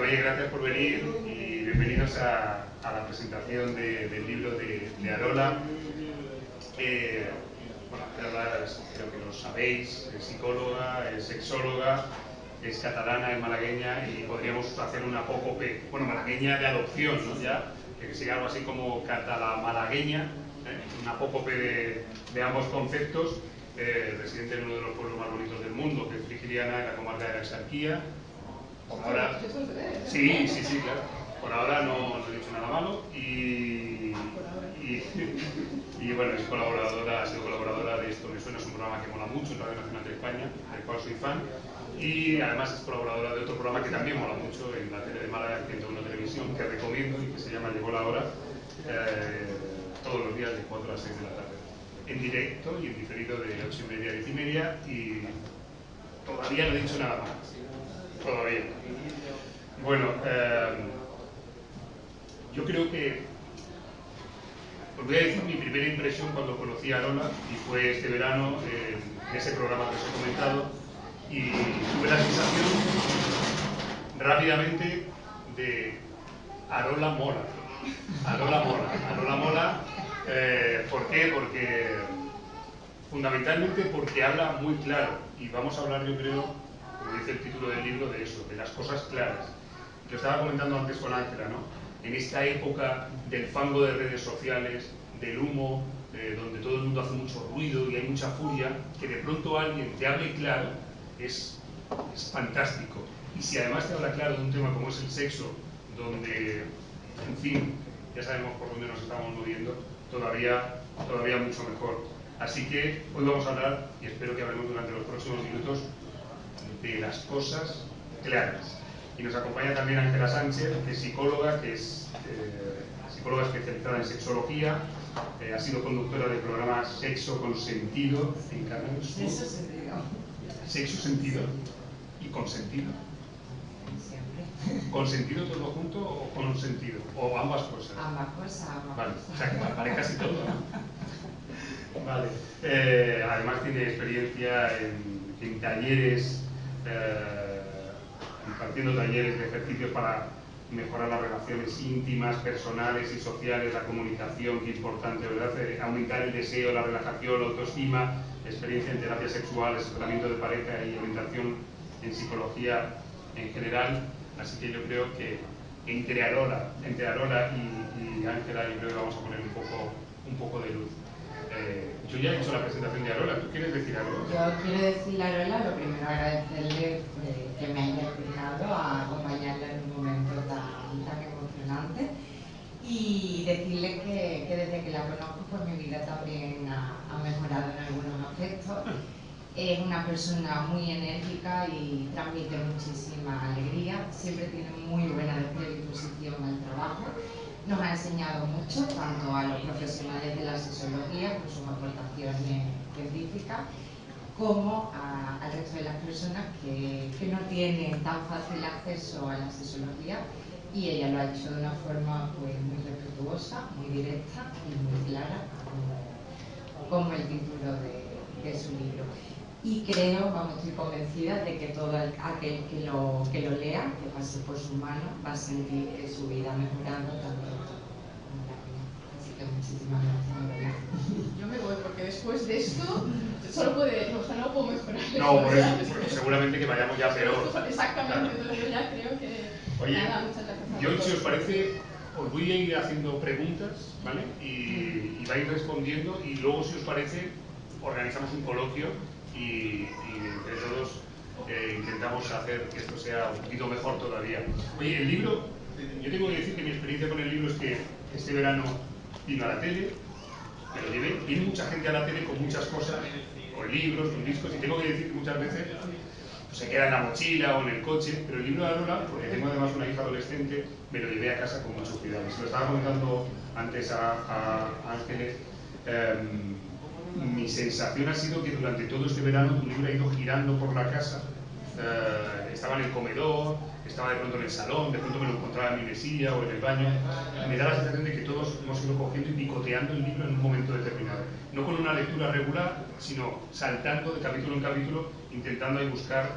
Oye, gracias por venir y bienvenidos a la presentación del libro de Arola. Bueno, Arola, creo que lo sabéis, es psicóloga, es sexóloga, es catalana, es malagueña y podríamos hacer una apócope, bueno, malagueña de adopción, ¿no? Ya, que sería algo así como catalamalagueña, una apócope de ambos conceptos. Residente en uno de los pueblos más bonitos del mundo, que es Frigiliana, en la comarca de la Exarquía. Por ahora, sí, claro. Por ahora no he dicho nada malo y bueno, es colaboradora, ha sido colaboradora de Esto Me Suena, es un programa que mola mucho en Radio Nacional de España, del cual soy fan, y además es colaboradora de otro programa que también mola mucho en la tele de Málaga, 101 Televisión, que recomiendo y que se llama Llegó la Hora, todos los días de 4 a 6 de la tarde, en directo y en diferido de 8:30 a 10:30, y todavía no he dicho nada más. Todavía. Bueno, yo creo que os voy a decir mi primera impresión cuando conocí a Arola, y fue este verano en ese programa que os he comentado, y tuve la sensación rápidamente de Arola mola. Arola mola. ¿Por qué? Porque fundamentalmente porque habla muy claro, y vamos a hablar, yo creo, como dice el título del libro, de eso, de las cosas claras. Lo estaba comentando antes con Ángela, ¿no? En esta época del fango de redes sociales, del humo, donde todo el mundo hace mucho ruido y hay mucha furia, que de pronto alguien te hable claro es fantástico. Y si además te habla claro de un tema como es el sexo, donde, en fin, ya sabemos por dónde nos estamos moviendo, todavía mucho mejor. Así que hoy vamos a hablar, y espero que hablemos durante los próximos minutos, de las cosas claras. Y nos acompaña también Ángela Sánchez, que es psicóloga, psicóloga especializada en sexología, ha sido conductora del programa Sexo con Sentido en Canal Sur. Sexo Sentido. Sexo Sentido y Consentido. Siempre. ¿Consentido todo junto o con sentido? ¿O ambas cosas? Ambas cosas. Vale, o sea que vale casi todo, ¿no? Vale. Además tiene experiencia en talleres, impartiendo talleres de ejercicios para mejorar las relaciones íntimas, personales y sociales, la comunicación, que es importante, ¿verdad? Aumentar el deseo, la relajación, la autoestima, experiencia en terapia sexual, asesoramiento de pareja y orientación en psicología en general. Así que yo creo que entre Arola y Ángela, yo creo que vamos a poner un poco de luz. Yo ya he hecho la presentación de Arola. ¿Tú quieres decir algo? Yo quiero decirle a Arola, lo primero, agradecerle que me haya invitado a acompañarla en un momento tan emocionante, y decirle que desde que la conozco, pues mi vida también ha mejorado en algunos aspectos. Es una persona muy enérgica y transmite muchísima alegría, siempre tiene muy buena predisposición al trabajo. Nos ha enseñado mucho, tanto a los profesionales de la sexología, por sus aportaciones científicas, como al resto de las personas que no tienen tan fácil acceso a la sexología, y ella lo ha hecho de una forma pues muy respetuosa, muy directa y muy clara, como el título de su libro. Y creo, estoy convencida de que todo aquel que lo lea, que pase por su mano, va a sentir que su vida ha mejorado tanto como la mía. Así que muchísimas gracias. Yo me voy, porque después de esto solo puede, no puedo mejorar. No, por eso, seguramente que vayamos ya peor. Exactamente, entonces yo ya creo que... Oye, nada, muchas gracias. yo, si os parece, os voy a ir haciendo preguntas, ¿vale? Y vais respondiendo, y luego, si os parece, organizamos un coloquio y entre todos intentamos hacer que esto sea un poquito mejor todavía. Oye, el libro, yo tengo que decir que mi experiencia con el libro es que este verano vino a la tele, me lo llevé, viene mucha gente a la tele con muchas cosas, con libros, con discos, y tengo que decir que muchas veces pues, se queda en la mochila o en el coche, pero el libro de Arola, porque tengo además una hija adolescente, me lo llevé a casa con mucho cuidado. Se lo estaba comentando antes a Ángeles. Mi sensación ha sido que durante todo este verano tu libro ha ido girando por la casa, estaba en el comedor, estaba de pronto en el salón, de pronto me lo encontraba en mi mesilla o en el baño. Me da la sensación de que todos hemos ido cogiendo y picoteando el libro en un momento determinado, no con una lectura regular, sino saltando de capítulo en capítulo, intentando ahí buscar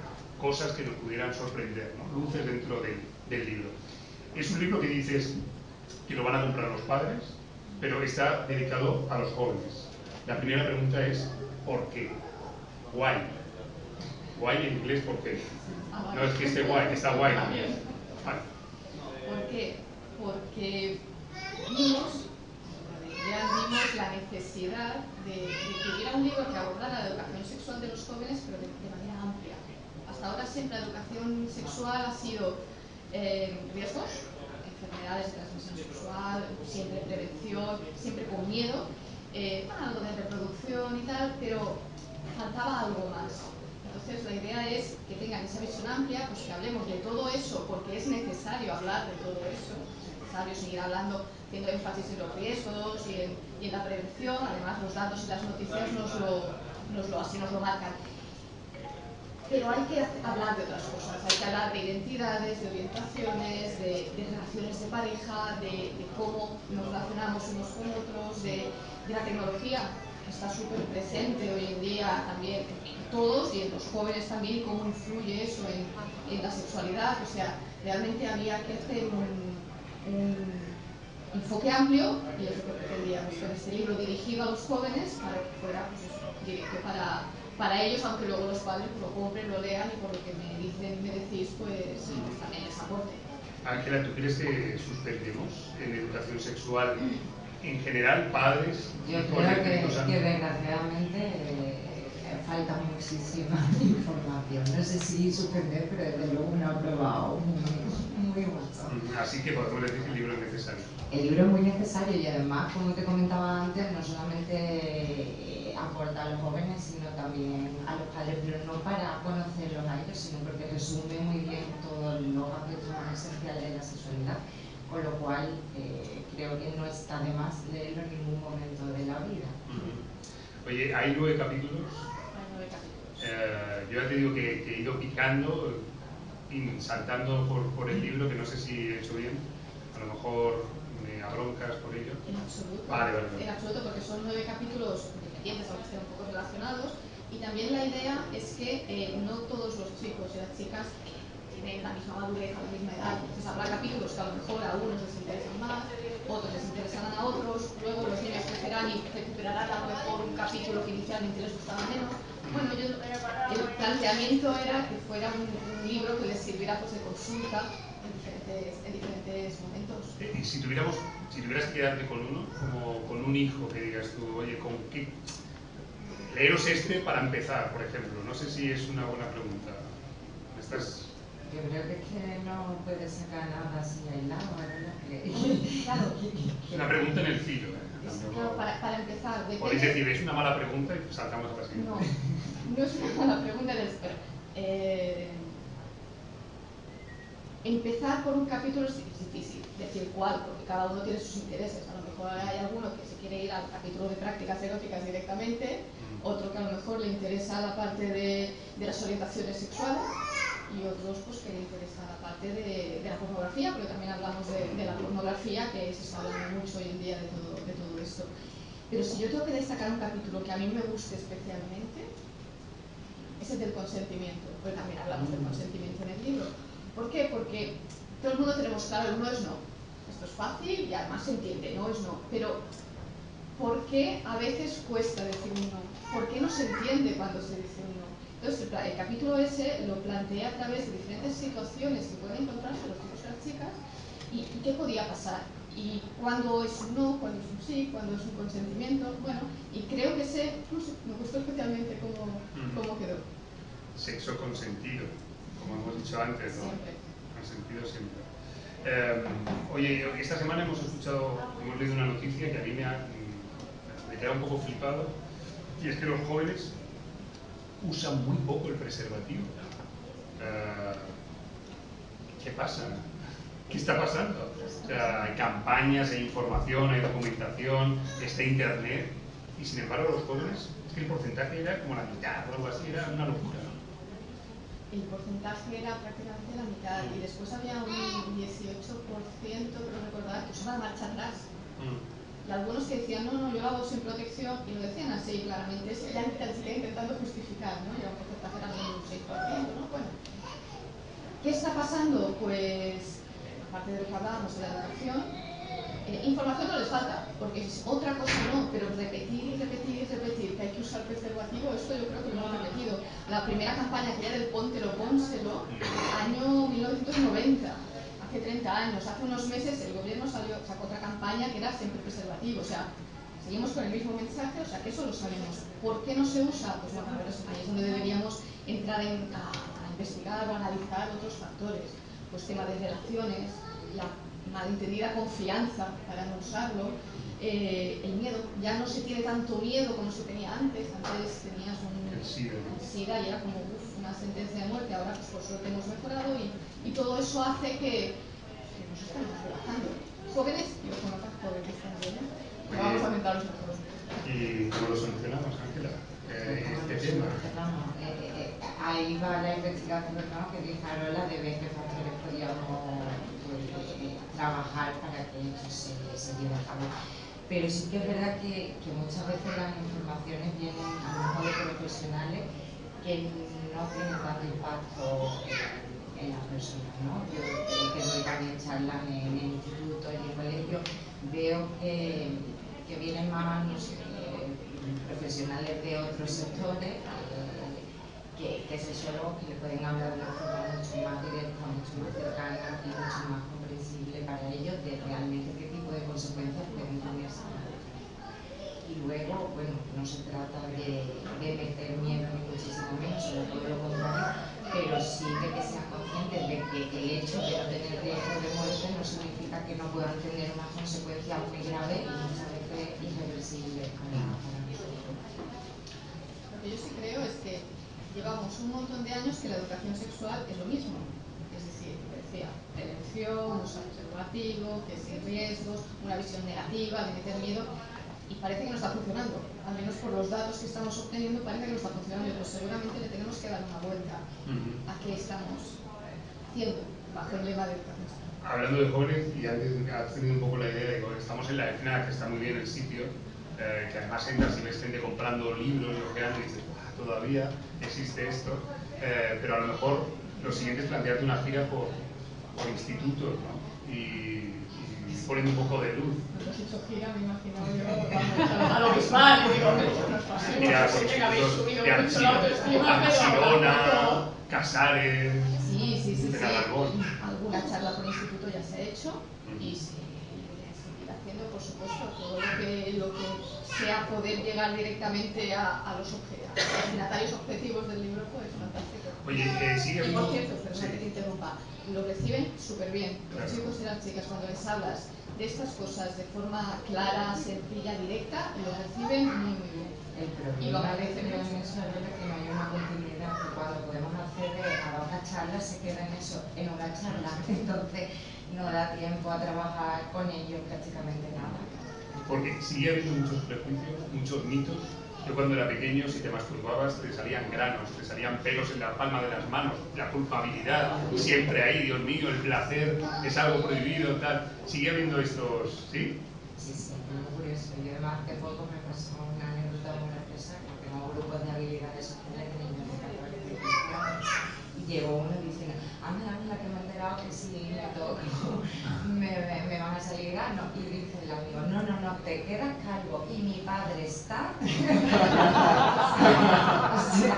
cosas que nos pudieran sorprender, ¿no? Luces dentro del libro. Es un libro que dices que lo van a comprar los padres, pero está dedicado a los jóvenes. La primera pregunta es, ¿por qué? Why. Why en inglés, ¿por qué? No es que esté guay, que está guay también. Vale. ¿Por qué? Porque vimos la necesidad de que hubiera un libro que abordara la educación sexual de los jóvenes, pero de manera amplia. Hasta ahora siempre la educación sexual ha sido riesgos, enfermedades de transmisión sexual, siempre prevención, siempre con miedo, algo de reproducción y tal, pero faltaba algo más. Entonces la idea es que tengan esa visión amplia, pues que hablemos de todo eso, porque es necesario hablar de todo eso, es necesario seguir hablando, haciendo énfasis en los riesgos y en la prevención. Además los datos y las noticias así nos lo marcan. Pero hay que hablar de otras cosas, hay que hablar de identidades, de orientaciones, de relaciones de pareja, de cómo nos relacionamos unos con otros, de la tecnología, que está súper presente hoy en día también en todos y en los jóvenes también, cómo influye eso en la sexualidad. O sea, realmente había que hacer un enfoque amplio, y es lo que pretendíamos con este libro, dirigido a los jóvenes para que fuera pues eso, directo para ellos, aunque luego los padres lo compren, lo lean y por lo que me decís, pues también les aporte. Ángela, ¿tú crees que suspendemos en educación sexual en general, padres? Yo creo que desgraciadamente falta muchísima información. No sé si suspender, pero desde luego me ha probado muy mucho. Así que podemos decir que el libro es necesario. El libro es muy necesario y además, como te comentaba antes, no solamente aporta a los jóvenes, sino también a los padres, pero no para conocerlos a ellos, sino porque resume muy bien todos los aspectos más esenciales de la sexualidad, con lo cual creo que no está de más leerlo en ningún momento de la vida. Oye, hay 9 capítulos. Yo ya te digo que he ido picando, saltando por el libro, que no sé si he hecho bien. A lo mejor me abroncas por ello. En absoluto. Vale. En absoluto, porque son 9 capítulos independientes, aunque estén un poco relacionados. Y también la idea es que no todos los chicos y las chicas tienen la misma madurez, a la misma edad. Entonces habrá capítulos que a lo mejor a unos les interesan más, otros les interesarán a otros, luego los niños crecerán y recuperarán a lo mejor un capítulo que inicialmente les gustaba menos. Bueno, el planteamiento era que fuera un libro que les sirviera pues, de consulta en diferentes momentos. Y si tuvieras que quedarte con uno, como con un hijo que digas tú, oye, ¿con qué? Leeros este para empezar, por ejemplo. No sé si es una buena pregunta. Yo creo que es que no puedes sacar nada así aislado, ¿verdad? Claro. Es una pregunta en el filo. Claro, para empezar. Podéis decir, es una mala pregunta y saltamos a la siguiente. No es una mala pregunta, pero empezar por un capítulo es difícil, decir cuál, porque cada uno tiene sus intereses. A lo mejor hay alguno que se quiere ir al capítulo de prácticas eróticas directamente, otro que a lo mejor le interesa la parte de las orientaciones sexuales, y otros pues que le interesa la parte de la pornografía, porque también hablamos de la pornografía, que se está hablando mucho hoy en día de todo esto. Pero si yo tengo que destacar un capítulo que a mí me guste especialmente, es el del consentimiento, porque también hablamos del consentimiento en el libro. ¿Por qué? Porque todo el mundo tenemos claro, el no es no. Esto es fácil y además se entiende, no es no. Pero ¿por qué a veces cuesta decir un no? ¿Por qué no se entiende cuando se dice un no? Entonces el capítulo ese lo plantea a través de diferentes situaciones que pueden encontrarse los chicos y las chicas y qué podía pasar. Y cuándo es un no, cuándo es un sí, cuándo es un consentimiento. Bueno, y creo que no sé, me gustó especialmente cómo quedó. Sexo consentido, como hemos dicho antes, ¿no? Siempre. Consentido siempre. Oye, esta semana hemos leído una noticia que a mí me queda un poco flipado, y es que los jóvenes usan muy poco el preservativo. ¿Qué pasa? ¿Qué está pasando? O sea, hay campañas, hay información, hay documentación, está internet, y sin embargo los jóvenes, es que el porcentaje era como la mitad o algo así, era una locura, ¿no? El porcentaje era prácticamente la mitad, y después había un 18%, creo recordar, que usaba marcha atrás. Y algunos que decían, no, yo lo hago sin protección, y lo decían así claramente, es ya intentando justificar, ¿no? Y a un porcentaje era de un 6%, ¿no? Bueno, ¿qué está pasando? Pues, aparte de lo que hablábamos de la educación, información no les falta, porque es otra cosa no, pero repetir que hay que usar preservativo, esto yo creo que lo hemos repetido. La primera campaña que era del póntelo, pónselo, año 1990, hace 30 años, hace unos meses el gobierno sacó otra campaña que era siempre preservativo, o sea, seguimos con el mismo mensaje, o sea que eso lo sabemos. ¿Por qué no se usa? Pues bueno, ahí es donde deberíamos entrar a investigar o analizar otros factores, pues tema de relaciones, la malentendida confianza para no usarlo, el miedo, ya no se tiene tanto miedo como se tenía antes tenías el SIDA y era como una sentencia de muerte, ahora pues por suerte hemos mejorado y todo eso hace que nos estemos relajando. Jóvenes, yo conozco jóvenes también, pero vamos a aumentar los mejores. ¿Y cómo lo solucionamos, Ángela? Este tema. Ahí va la investigación, ¿no?, que dice Arola de ver qué factores podríamos trabajar para que esto se lleve a cabo. Pero sí que es verdad que muchas veces las informaciones vienen a lo mejor de profesionales que no tienen tanto impacto en las personas, ¿no? Yo que doy varias charlas en el instituto y en el colegio, veo que vienen más profesionales de otros sectores que sexólogos que le pueden hablar de una forma mucho más directa, mucho más cercana y mucho más comprensible para ellos de realmente qué tipo de consecuencias pueden tenerse. Y luego, bueno, no se trata de meter miedo ni muchísimo menos, sobre todo lo contrario, pero sí de que sean conscientes de que el hecho de no tener riesgo de muerte no significa que no puedan tener unas consecuencias muy graves y muchas veces irreversibles para nosotros. Lo que yo sí creo es que llevamos un montón de años que la educación sexual es lo mismo. Es decir, decía, prevención, uso preservativo, que sin riesgos, una visión negativa, de meter miedo, y parece que no está funcionando. Al menos por los datos que estamos obteniendo parece que no está funcionando, pues seguramente le tenemos que dar una vuelta a qué estamos haciendo bajo el lema de educación sexual. Hablando de jóvenes, y antes has tenido un poco la idea de que estamos en la FNAC, que está muy bien el sitio, que además entras y ves gente comprando libros y ojeando y dices, todavía existe esto, pero a lo mejor lo siguiente es plantearte una gira por institutos, ¿no? Y ponen un poco de luz. No has hecho gira, me imagino yo, a lo Bisbal, y digo, no es fácil. Mira, por institutos de Archidona, Casares, sí. Alguna charla por instituto ya se ha hecho y se seguirá haciendo, por supuesto, todo lo que sea poder llegar directamente a los destinatarios objetivos del libro, pues fantástico. Oye, sigue. Y por cierto, perdón que te interrumpa, lo reciben súper bien. Los chicos y las chicas, cuando les hablas de estas cosas de forma clara, sencilla, directa, lo reciben muy, muy bien. El problema de que no hay una continuidad, que cuando podemos acceder a una charla se queda en eso, en una charla, entonces no da tiempo a trabajar con ellos prácticamente nada. Porque sigue habiendo muchos prejuicios, muchos mitos. Yo cuando era pequeño, si te masturbabas, te salían granos, te salían pelos en la palma de las manos, la culpabilidad, siempre ahí, Dios mío, el placer es algo prohibido, tal. Sigue habiendo estos, ¿sí? Sí, muy curioso. Yo además hace poco me pasó una anécdota muy graciosa, que tengo grupos de habilidades sociales de niños de 14 y 15 años, y llegó uno diciendo, anda, que me he enterado que si me toco me van a salir granos, y dice el amigo, no, te quedas calvo, y mi padre está. O sea,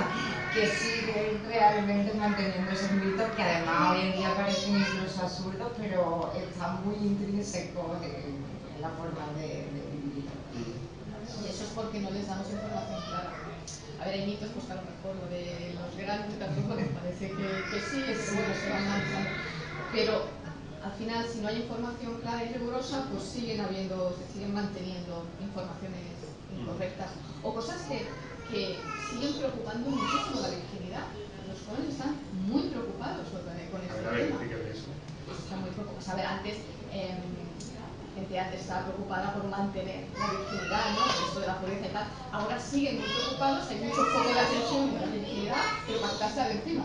que sigue realmente manteniendo esos mitos que además hoy en día parecen incluso absurdos, pero están muy intrínsecos en la forma de vivir. Y eso es porque no les damos información clara. A ver, hay mitos, pues que a lo mejor lo de los granos de tampoco les parece que sí, pero bueno, se van lanzando. Pero al final, si no hay información clara y rigurosa, pues se siguen manteniendo informaciones incorrectas. O cosas que siguen preocupando muchísimo la virginidad. Los jóvenes están muy preocupados con este tema. Están muy preocupados. A ver, antes estaba preocupada por mantener la virginidad, ¿no? Esto de la pureza y tal. Ahora siguen muy preocupados, hay mucho foco de atención en la virginidad, pero para quitársela de encima.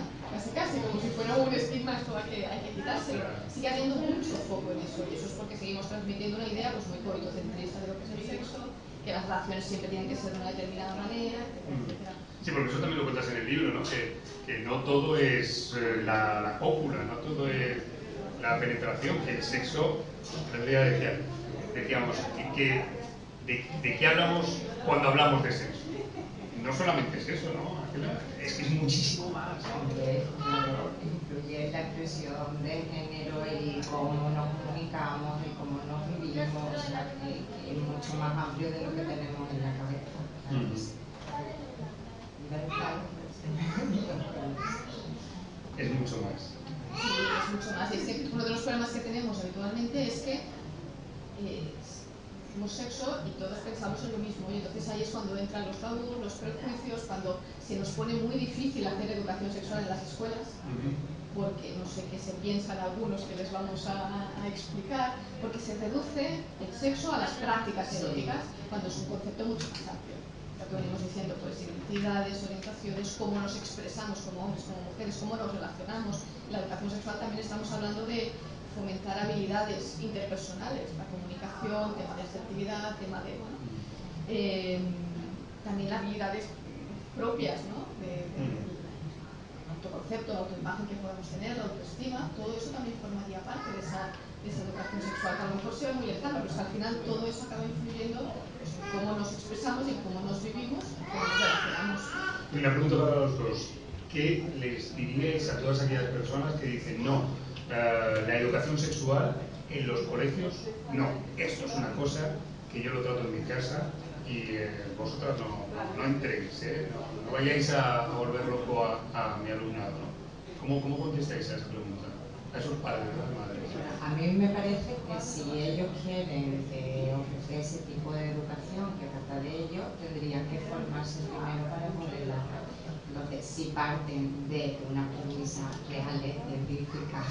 Casi, como si fuera un estigma, esto hay que quitárselo. sigue habiendo mucho foco en eso, y eso es porque seguimos transmitiendo una idea pues muy coitocentrista de lo que es el sexo, que las relaciones siempre tienen que ser de una determinada manera, etcétera. Sí, porque eso también lo cuentas en el libro, ¿no? Que no todo es la cópula, no todo es la penetración, que el sexo, el otro día decíamos, ¿de qué hablamos cuando hablamos de sexo? No solamente es eso, ¿no? Es que es muchísimo más. Incluye la expresión de género y cómo nos comunicamos y cómo nos vivimos, o sea, que es mucho más amplio de lo que tenemos en la cabeza. Es mucho más. Sí, es mucho más. Es que uno de los problemas que tenemos habitualmente es que hacemos sexo y todos pensamos en lo mismo, y entonces ahí es cuando entran los tabús, los prejuicios, cuando se nos pone muy difícil hacer educación sexual en las escuelas, porque no sé qué se piensan algunos que les vamos a explicar, porque se reduce el sexo a las prácticas eróticas, cuando es un concepto mucho más amplio. Lo que venimos diciendo, pues identidades, orientaciones, cómo nos expresamos como hombres, como mujeres, cómo nos relacionamos. En la educación sexual también estamos hablando de fomentar habilidades interpersonales, la comunicación, tema de asertividad, tema de, bueno, también habilidades propias, ¿no? De autoconcepto, la autoimagen que podemos tener, la autoestima, todo eso también formaría parte de esa educación sexual, que a lo mejor se ve muy lejano, pero es que al final todo eso acaba influyendo pues, en cómo nos expresamos y en cómo nos vivimos, en cómo nos relacionamos. Y una pregunta para los dos. ¿Qué les diríais a todas aquellas personas que dicen no, la educación sexual en los colegios, no, esto es una cosa que yo lo trato en mi casa y vosotras no entréis, no vayáis a volver loco a mi alumnado, ¿no? ¿Cómo contestáis a esa pregunta? A esos padres, ¿no? Madres. A mí me parece que si ellos quieren ofrecer ese tipo de educación que trata de ello, tendrían que formarse primero para poderla dar. Entonces, si parten de una premisa real, científica,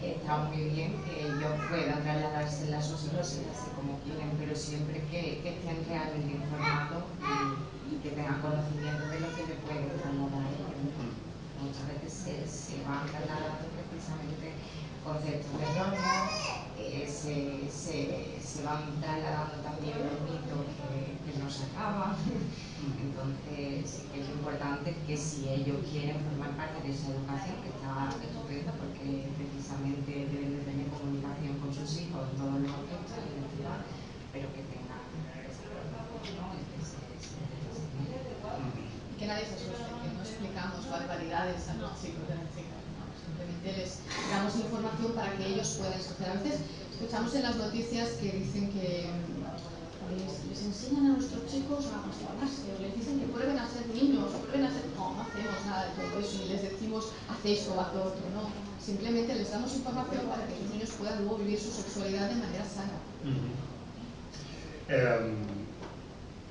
está muy bien que ellos puedan trasladárselas o así como quieren, pero siempre que estén realmente informados y que tengan conocimiento de lo que le pueden trasladar a ellos. Muchas veces se van trasladando precisamente conceptos erróneos, se van trasladando también los mitos que no se acaban. Entonces sí que es importante que si ellos quieren formar parte de esa educación, que está estupenda porque precisamente deben de tener comunicación con sus hijos en todos los aspectos, pero que tengan esa formación, ¿no? Que nadie se asuste, que no explicamos barbaridades a los chicos de las chicas, ¿no? Simplemente les damos información para que ellos puedan escoger. A veces escuchamos en las noticias que dicen que les enseñan a nuestros chicos a masturbarse, o les dicen que prueben a ser niños, prueben a ser... No hacemos nada de todo eso, ni les decimos haz esto o haz lo otro, no. Simplemente les damos información para que los niños puedan luego vivir su sexualidad de manera sana.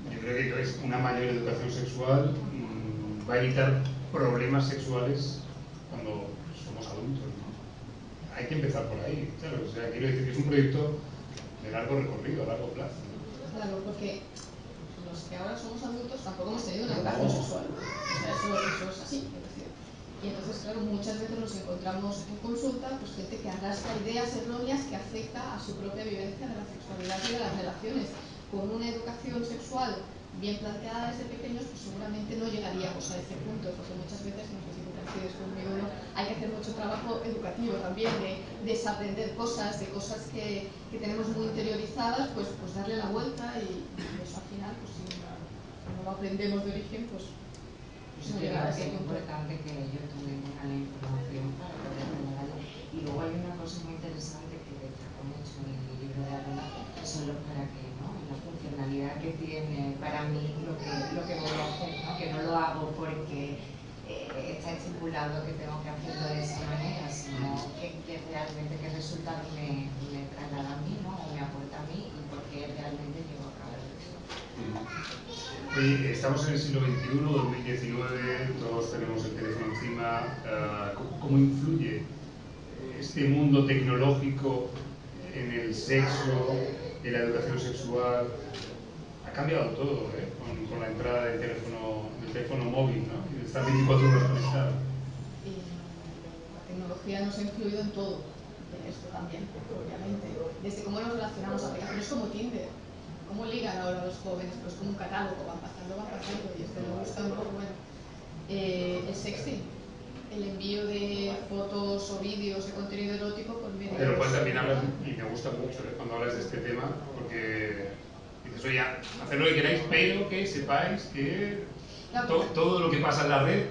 Yo creo que una mayor educación sexual va a evitar problemas sexuales cuando somos adultos, ¿no? Hay que empezar por ahí, claro. O sea, quiero decir que es un proyecto de largo recorrido, a largo plazo, ¿no? Claro, porque los que ahora somos adultos tampoco hemos tenido una educación sexual. O sea, eso es así. Y entonces, claro, muchas veces nos encontramos en consulta pues gente que arrastra ideas erróneas que afecta a su propia vivencia de la sexualidad y de las relaciones. Con una educación sexual bien planteada desde pequeños, pues seguramente no llegaríamos a ese punto, porque muchas veces, no sé si tú coincides conmigo, ¿no? Hay que hacer mucho trabajo educativo también, de desaprender cosas, de cosas que tenemos muy interiorizadas, pues darle la vuelta y eso al final, pues si no lo aprendemos de origen, pues no llegará a ser importante que ellos también tengan la información para poder trabajarla. Y luego hay una cosa muy interesante que destaco mucho en el libro de Arola, que son los para qué, ¿no? La funcionalidad que tiene para mí lo que voy a hacer, ¿no? Que no lo hago porque está estipulado que tengo que hacerlo de esa manera, sino que realmente qué resultado me traslada a mí, ¿no? O me aporta a mí y por qué realmente llevo a cabo eso. Oye, estamos en el siglo XXI, 2019, todos tenemos el teléfono encima. ¿Cómo influye este mundo tecnológico en el sexo, en la educación sexual? Ha cambiado todo, con la entrada del teléfono móvil, ¿no? Y de estar 24 horas conectado. La tecnología nos ha influido en todo. esto también, obviamente. Desde cómo nos relacionamos, aplicaciones como Tinder. ¿Cómo ligan ahora los jóvenes? Pues como un catálogo, van pasando, y este le gusta o no, bueno. El sexting, el envío de fotos o vídeos de contenido erótico por medio de... Pero pues también hablas, y me gusta mucho cuando hablas de este tema, porque dices, oye, haced lo que queráis, pero que sepáis que todo lo que pasa en la red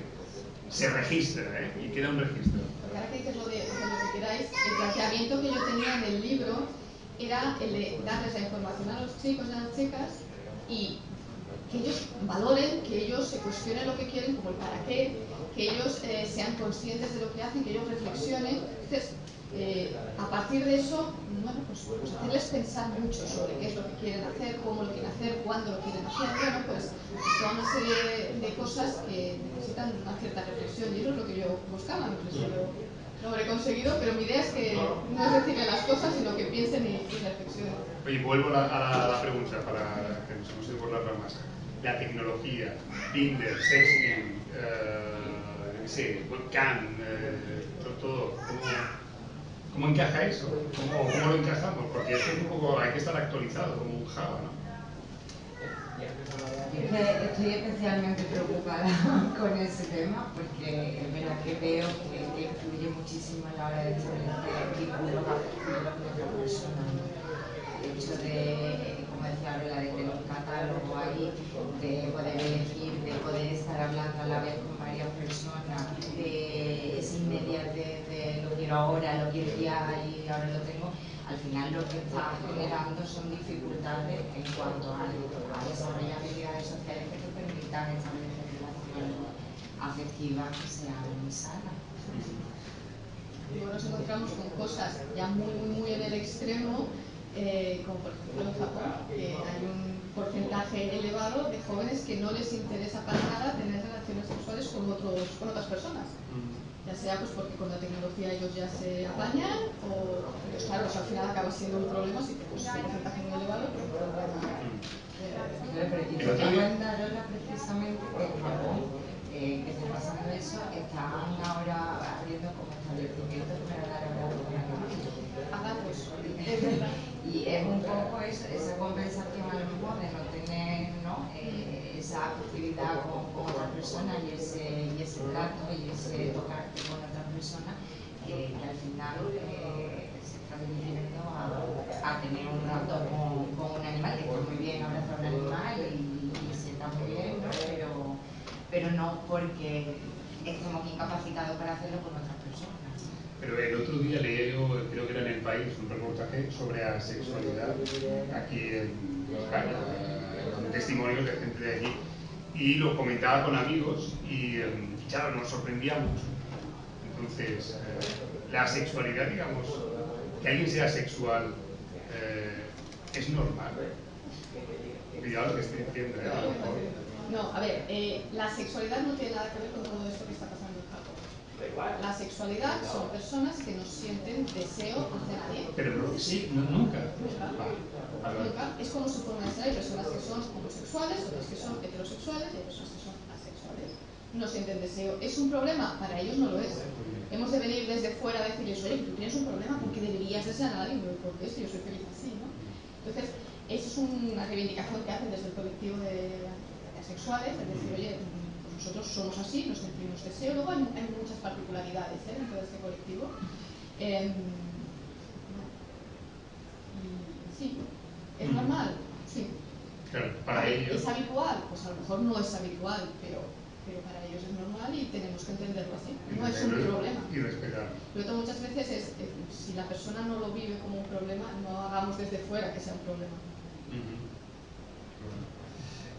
se registra, y queda un registro. Porque ahora que dices lo de lo que queráis, el planteamiento que yo tenía en el libro era el de darles la información a los chicos y a las chicas y que ellos valoren, que ellos se cuestionen lo que quieren, como el para qué, que ellos sean conscientes de lo que hacen, que ellos reflexionen. Entonces, a partir de eso, bueno, pues hacerles pensar mucho sobre qué es lo que quieren hacer, cómo lo quieren hacer, cuándo lo quieren hacer. Bueno, pues toda una serie de cosas que necesitan una cierta reflexión y eso es lo que yo buscaba. No sé si lo habré conseguido, pero mi idea es que no es decirle las cosas, sino que piensen y reflexionen. Oye, vuelvo a la pregunta para que nos hemos ido por las ramas. La tecnología, Tinder, sexting, no sé, webcam, todo. ¿Cómo encaja eso? ¿Cómo lo encajamos? Porque esto es un poco, hay que estar actualizado, como un Java, ¿no? Estoy especialmente preocupada con ese tema porque es verdad que veo que influye muchísimo a la hora de establecer vínculos afectivos con otras personas. El hecho de, como decía Arola, de tener un catálogo ahí, de poder elegir, de poder estar hablando a la vez con varias personas, de esa inmediatez de lo quiero ahora, lo quiero ya y ahora lo tengo, al final lo que está generando son dificultades en cuanto a desarrollar habilidades sociales que te permitan establecer relaciones afectivas que sean sanas. Luego nos encontramos con cosas ya muy en el extremo, como por ejemplo en Japón, que hay un porcentaje elevado de jóvenes que no les interesa para nada tener relaciones sexuales con otras personas. Ya sea pues porque con la tecnología ellos ya se apañan, o pues claro, eso al final acaba siendo un problema, así que pues un porcentaje muy elevado, pero un problema. Y lo que cuenta Lola precisamente que en Japón, que está pasando eso, están ahora abriendo como establecimientos para dar abrazos con animales. Pues, Y es un poco eso, esa compensación a lo mejor de no tener, ¿no? Esa afectividad con otras personas y ese trato y ese tocarte con otras personas que al final se está dirigiendo a tener un rato con un animal, que está muy bien abrazar a un animal y se está muy bien, ¿no? Pero no porque estemos incapacitados para hacerlo con otras personas. Pero el otro día leí, creo que era en El País, un reportaje sobre asexualidad aquí en España, con testimonios de gente de allí. Y lo comentaba con amigos y claro, nos sorprendía mucho. Entonces, la sexualidad, digamos, que alguien sea sexual, es normal. Cuidado lo que estoy diciendo, a lo mejor. No, a ver, la sexualidad no tiene nada que ver con todo esto que está pasando en Japón. La sexualidad son personas que no sienten deseo hacia nadie. Pero no, sí, no, nunca. Nunca. Es como su forma de ser. Hay personas que son homosexuales, otras que son heterosexuales y hay personas que son asexuales. No sienten deseo. ¿Es un problema? Para ellos no lo es. Hemos de venir desde fuera a decirles, oye, tú tienes un problema porque deberías desear a alguien. ¿Por qué? Si yo soy feliz así, ¿no? Entonces, eso es una reivindicación que hacen desde el colectivo de asexuales, es decir, oye, pues nosotros somos así, nos sentimos deseo. Luego hay muchas particularidades dentro de este colectivo. Sí, ¿es normal? Sí. Claro, para ellos. ¿Es habitual? Pues a lo mejor no es habitual, pero para ellos es normal y tenemos que entenderlo así. No es un problema. Y respetarlo. Lo que muchas veces es, si la persona no lo vive como un problema, no hagamos desde fuera que sea un problema.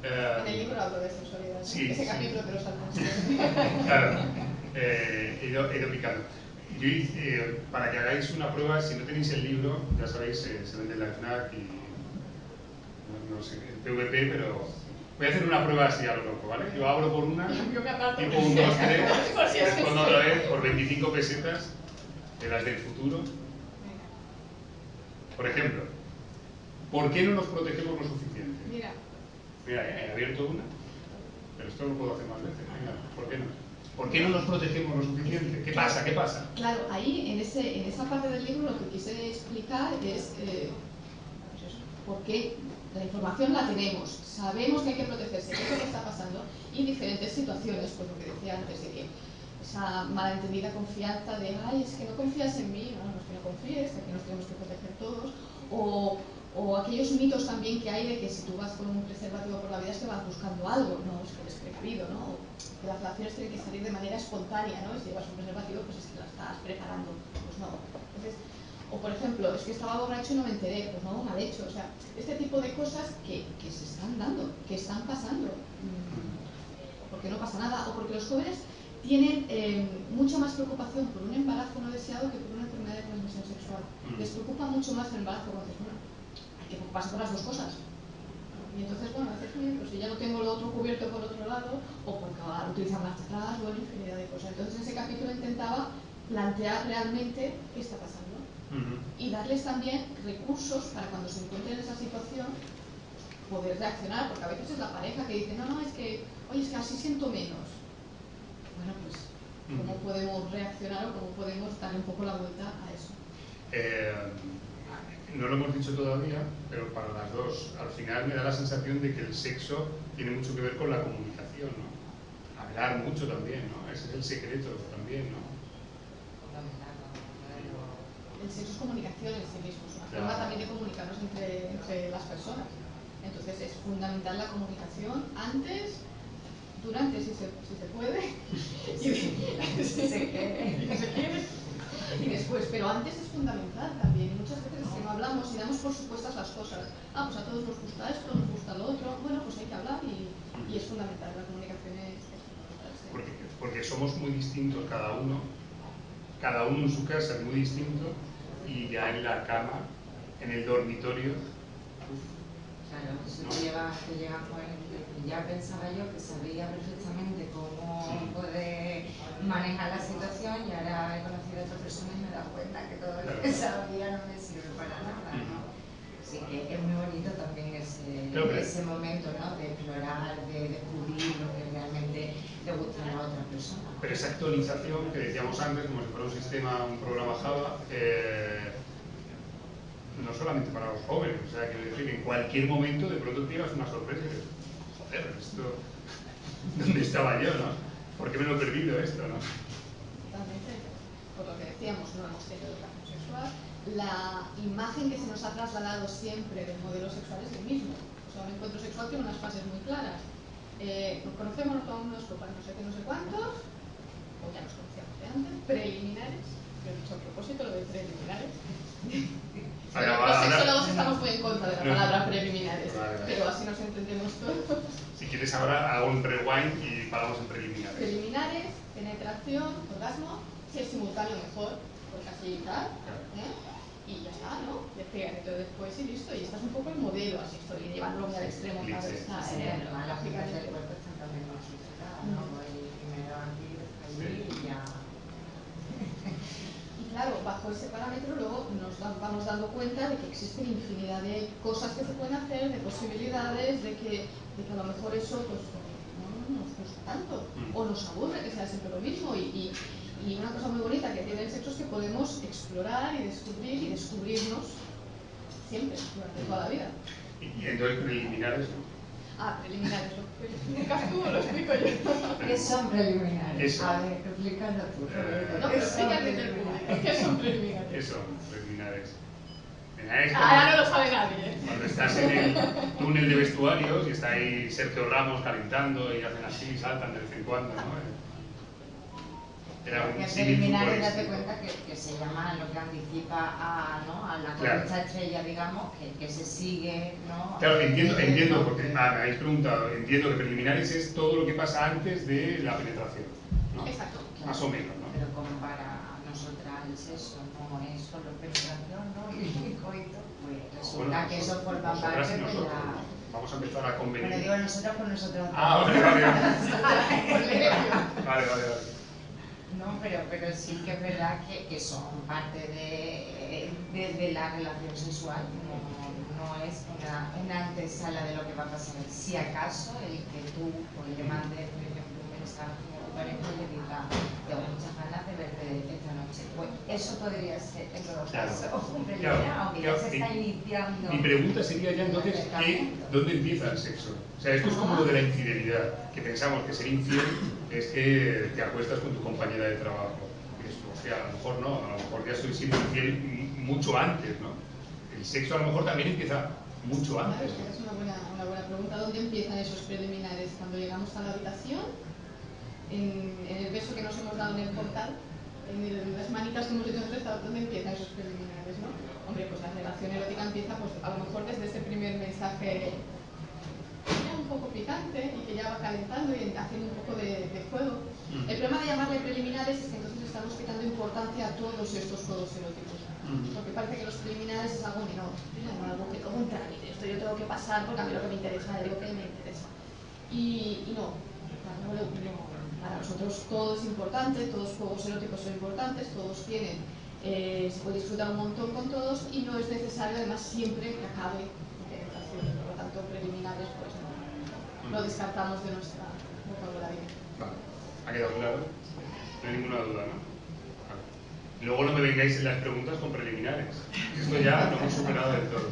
En el libro hablo de sexualidad, ¿no? Sí, Ese sí. capítulo te lo saltas. Claro, he ido picando. Yo hice, para que hagáis una prueba, si no tenéis el libro, ya sabéis, se vende en la FNAC y no sé, el PVP, pero voy a hacer una prueba así a lo loco, ¿vale? Yo abro por una, Yo me aparto. tipo 1, 2, 3, respondo otra vez por 25 pesetas de las del futuro. Por ejemplo, ¿por qué no nos protegemos lo suficiente? Mira, Mira, he abierto una, pero esto lo puedo hacer más veces. Venga, ¿por qué no? ¿Por qué no nos protegemos lo suficiente? ¿Qué pasa? ¿Qué pasa? Claro, ahí en esa parte del libro lo que quise explicar es pues eso, por qué la información la tenemos, sabemos que hay que protegerse, qué es lo que está pasando, y diferentes situaciones, pues lo que decía antes, de que esa malentendida confianza de, ay, es que no confías en mí, no es que no confíes, aquí nos tenemos que proteger todos, o aquellos mitos también que hay de que si tú vas con un preservativo por la vida es que vas buscando algo, no, es que eres precavido, ¿no? Que las relaciones tienen que salir de manera espontánea, ¿no? Y si llevas un preservativo, pues es que la estás preparando, pues no. Entonces, o por ejemplo, es que estaba borracho y no me enteré, pues no, mal hecho, o sea, este tipo de cosas que se están dando, que están pasando, porque no pasa nada, o porque los jóvenes tienen mucha más preocupación por un embarazo no deseado que por una enfermedad de transmisión sexual. Les preocupa mucho más el embarazo cuando es bueno, hay que preocuparse por las dos cosas. Y entonces, bueno, a veces, pues si ya no tengo lo otro cubierto por otro lado, o porque ahora utilizan marcha atrás, bueno, infinidad de cosas. Entonces, en ese capítulo intentaba plantear realmente qué está pasando y darles también recursos para cuando se encuentren en esa situación poder reaccionar, porque a veces es la pareja que dice, no, es que, oye, es que así siento menos. Bueno, pues, ¿cómo podemos reaccionar o cómo podemos darle un poco la vuelta a eso? No lo hemos dicho todavía, pero para las dos, al final me da la sensación de que el sexo tiene mucho que ver con la comunicación, ¿no? Hablar mucho también, ¿no? Ese es el secreto también, ¿no? El sexo es comunicación en sí mismo, es una forma también de comunicarnos entre las personas. Entonces es fundamental la comunicación antes, durante si se puede, y se quiere. Y después, pero antes es fundamental también. Muchas veces es que no hablamos y damos por supuestas las cosas. Pues a todos nos gusta esto, nos gusta lo otro. Bueno, pues hay que hablar y es fundamental. La comunicación es fundamental. Sí. Porque somos muy distintos cada uno en su casa es muy distinto, y ya en la cama, en el dormitorio. Claro, eso ya pensaba yo que sabía perfectamente cómo poder manejar la situación, y ahora he conocido a otra persona y me he dado cuenta que todo lo que sabía no me sirve para nada, ¿no? Así que es muy bonito también ese momento, ¿no? De explorar, de descubrir lo que realmente le gusta a la otra persona. Pero esa actualización que decíamos antes, como si fuera un programa Java, no solamente para los jóvenes, o sea, quiero decir, en cualquier momento de pronto tienes una sorpresa y dices, joder, esto, ¿dónde estaba yo, no? ¿Por qué me lo he perdido esto, no? Totalmente. Por lo que decíamos, no hemos tenido educación sexual. La imagen que se nos ha trasladado siempre del modelo sexual es el mismo. O sea, un encuentro sexual tiene unas fases muy claras. Nos conocemos, nos tomamos unas copas, no sé qué, no sé cuántos, o ya nos conocíamos de antes, preliminares. Yo he dicho a propósito lo de preliminares. Los sexólogos estamos muy en contra de la palabra preliminares, pero así nos entendemos todos. Si quieres ahora hago un rewind y paramos en preliminares. Preliminares, penetración, orgasmo, si es simultáneo mejor, porque así tal, y ya está, ¿no? Despegan todo después y listo, y este es un poco el modelo, así estoy llevándolo muy al extremo, ¿sabes? La aplicación del cuerpo está también muy estructurada, ¿no? Primero aquí, allí y ya. Claro, bajo ese parámetro luego nos vamos dando cuenta de que existen infinidad de cosas que se pueden hacer, de posibilidades, de que a lo mejor eso pues no nos gusta tanto, o nos aburre que sea siempre lo mismo, y una cosa muy bonita que tiene el sexo es que podemos explorar y descubrir y descubrirnos siempre, durante toda la vida. Y entonces preliminares, ¿no? Preliminares, ¿lo explicas tú o lo explico yo? ¿Qué son preliminares? Eso. A ver, explícalo tú. No, pero explícale desde el público. ¿Qué son preliminares? ¿Qué son preliminares? Ahora no lo sabe nadie. Cuando estás en el túnel de vestuarios y está ahí Sergio Ramos calentando y hacen así, saltan de vez en cuando, ¿no? Era un preliminares, date cuenta que se llama lo que anticipa a la correcta estrella, digamos, que se sigue, ¿no? Claro, entiendo, porque me habéis preguntado, entiendo que preliminares es todo lo que pasa antes de la penetración, ¿no? Exacto. Más o menos, ¿no? Pero como para nosotras el sexo no es solo penetración, ¿no? Y coito, pues resulta que eso forma parte de la... Vamos a empezar a convenir. Bueno, digo nosotras por nosotros. Vale. No, pero sí que es verdad que son parte de la relación sexual, no es una antesala de lo que va a pasar. Si acaso el que tú pues, le mandes, por ejemplo, un mensaje a tu pareja y le diga, tengo muchas ganas de verte esta noche. Pues eso podría ser, en todo caso, un preliminar, aunque ya se está iniciando. Mi pregunta sería ya entonces, ¿dónde empieza el sexo? O sea, esto es como lo de la infidelidad, que pensamos que ser infiel es que te acuestas con tu compañera de trabajo. O sea, a lo mejor no, a lo mejor ya estoy siendo infiel mucho antes, ¿no? El sexo a lo mejor también empieza mucho antes. Claro, es una buena pregunta. ¿Dónde empiezan esos preliminares? Cuando llegamos a la habitación, en el beso que nos hemos dado en el portal, en las manitas que hemos hecho en el restaurante, ¿dónde empiezan esos preliminares, no? Hombre, pues la relación erótica empieza, pues a lo mejor desde ese primer mensaje ya un poco picante y que ya va calentando y haciendo un poco de juego. El problema de llamarle preliminares es que entonces estamos quitando importancia a todos estos juegos eróticos. Porque parece que los preliminares es algo menor, algo que como un trámite. Esto yo tengo que pasar porque a mí lo que me interesa es lo que me interesa. Y no, para nosotros todo es importante, todos los juegos eróticos son importantes, todos tienen, se puede disfrutar un montón con todos y no es necesario además siempre que acabe en penetración. Por lo tanto, preliminares pues no lo descartamos de nuestra vocabulario. Vale, ha quedado claro, no hay ninguna duda, ¿no? Vale. Luego no me vengáis en las preguntas con preliminares, esto ya lo hemos superado del todo.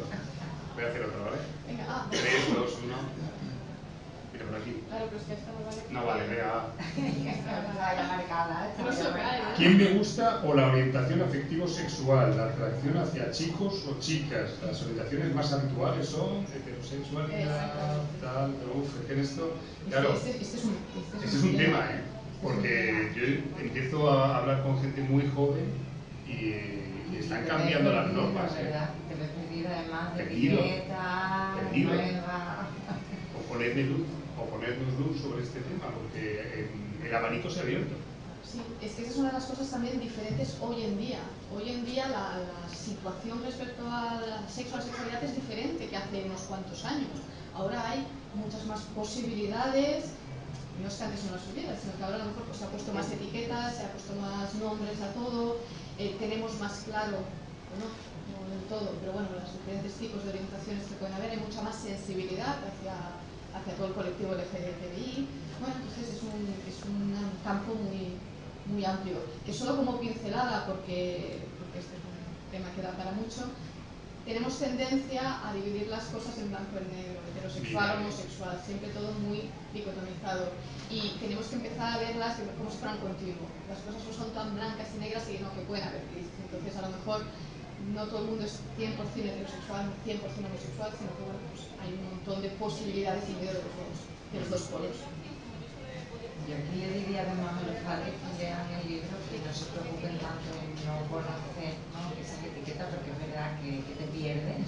Voy a hacer otra, ¿vale? Venga, 3, 2, 1. Mira por aquí. Claro, pero es que esta no vale. No vale, venga. No se cae, ¿eh? ¿Quién me gusta o la orientación afectivo-sexual? ¿La atracción hacia chicos o chicas? Las orientaciones más habituales son heterosexualidad, tal, pero es que en esto, claro, este es un tema, ¿eh? Porque yo empiezo a hablar con gente muy joven y están cambiando las normas, ¿eh? Te ves perdido además de Perdido. dieta, nueva. O ponernos luz sobre este tema, porque el abanico se ha abierto. Sí, es que esa es una de las cosas también diferentes hoy en día. Hoy en día la situación respecto al sexo, a la sexualidad es diferente que hace unos cuantos años. Ahora hay muchas más posibilidades, no es que antes no las hubiera, sino que ahora a lo mejor pues, se ha puesto más etiquetas, se ha puesto más nombres a todo, tenemos más claro, no del todo, pero bueno, los diferentes tipos de orientaciones que pueden haber, hay mucha más sensibilidad hacia todo el colectivo LGTBI. Bueno, entonces es un campo muy amplio, que solo como pincelada, porque este es un tema que da para mucho, tenemos tendencia a dividir las cosas en blanco y negro, heterosexual, homosexual, siempre todo muy dicotomizado. Y tenemos que empezar a verlas como si fueran continuo. Las cosas no son tan blancas y negras y no, que pueden haber grises. Entonces, a lo mejor no todo el mundo es 100% heterosexual, 100% homosexual, sino que bueno, pues hay un montón de posibilidades en medio de los dos polos. Yo aquí le diría además a los padres que lean el libro que no se preocupen tanto en no conocer, ¿no?, esas etiquetas, porque es verdad que te pierdes,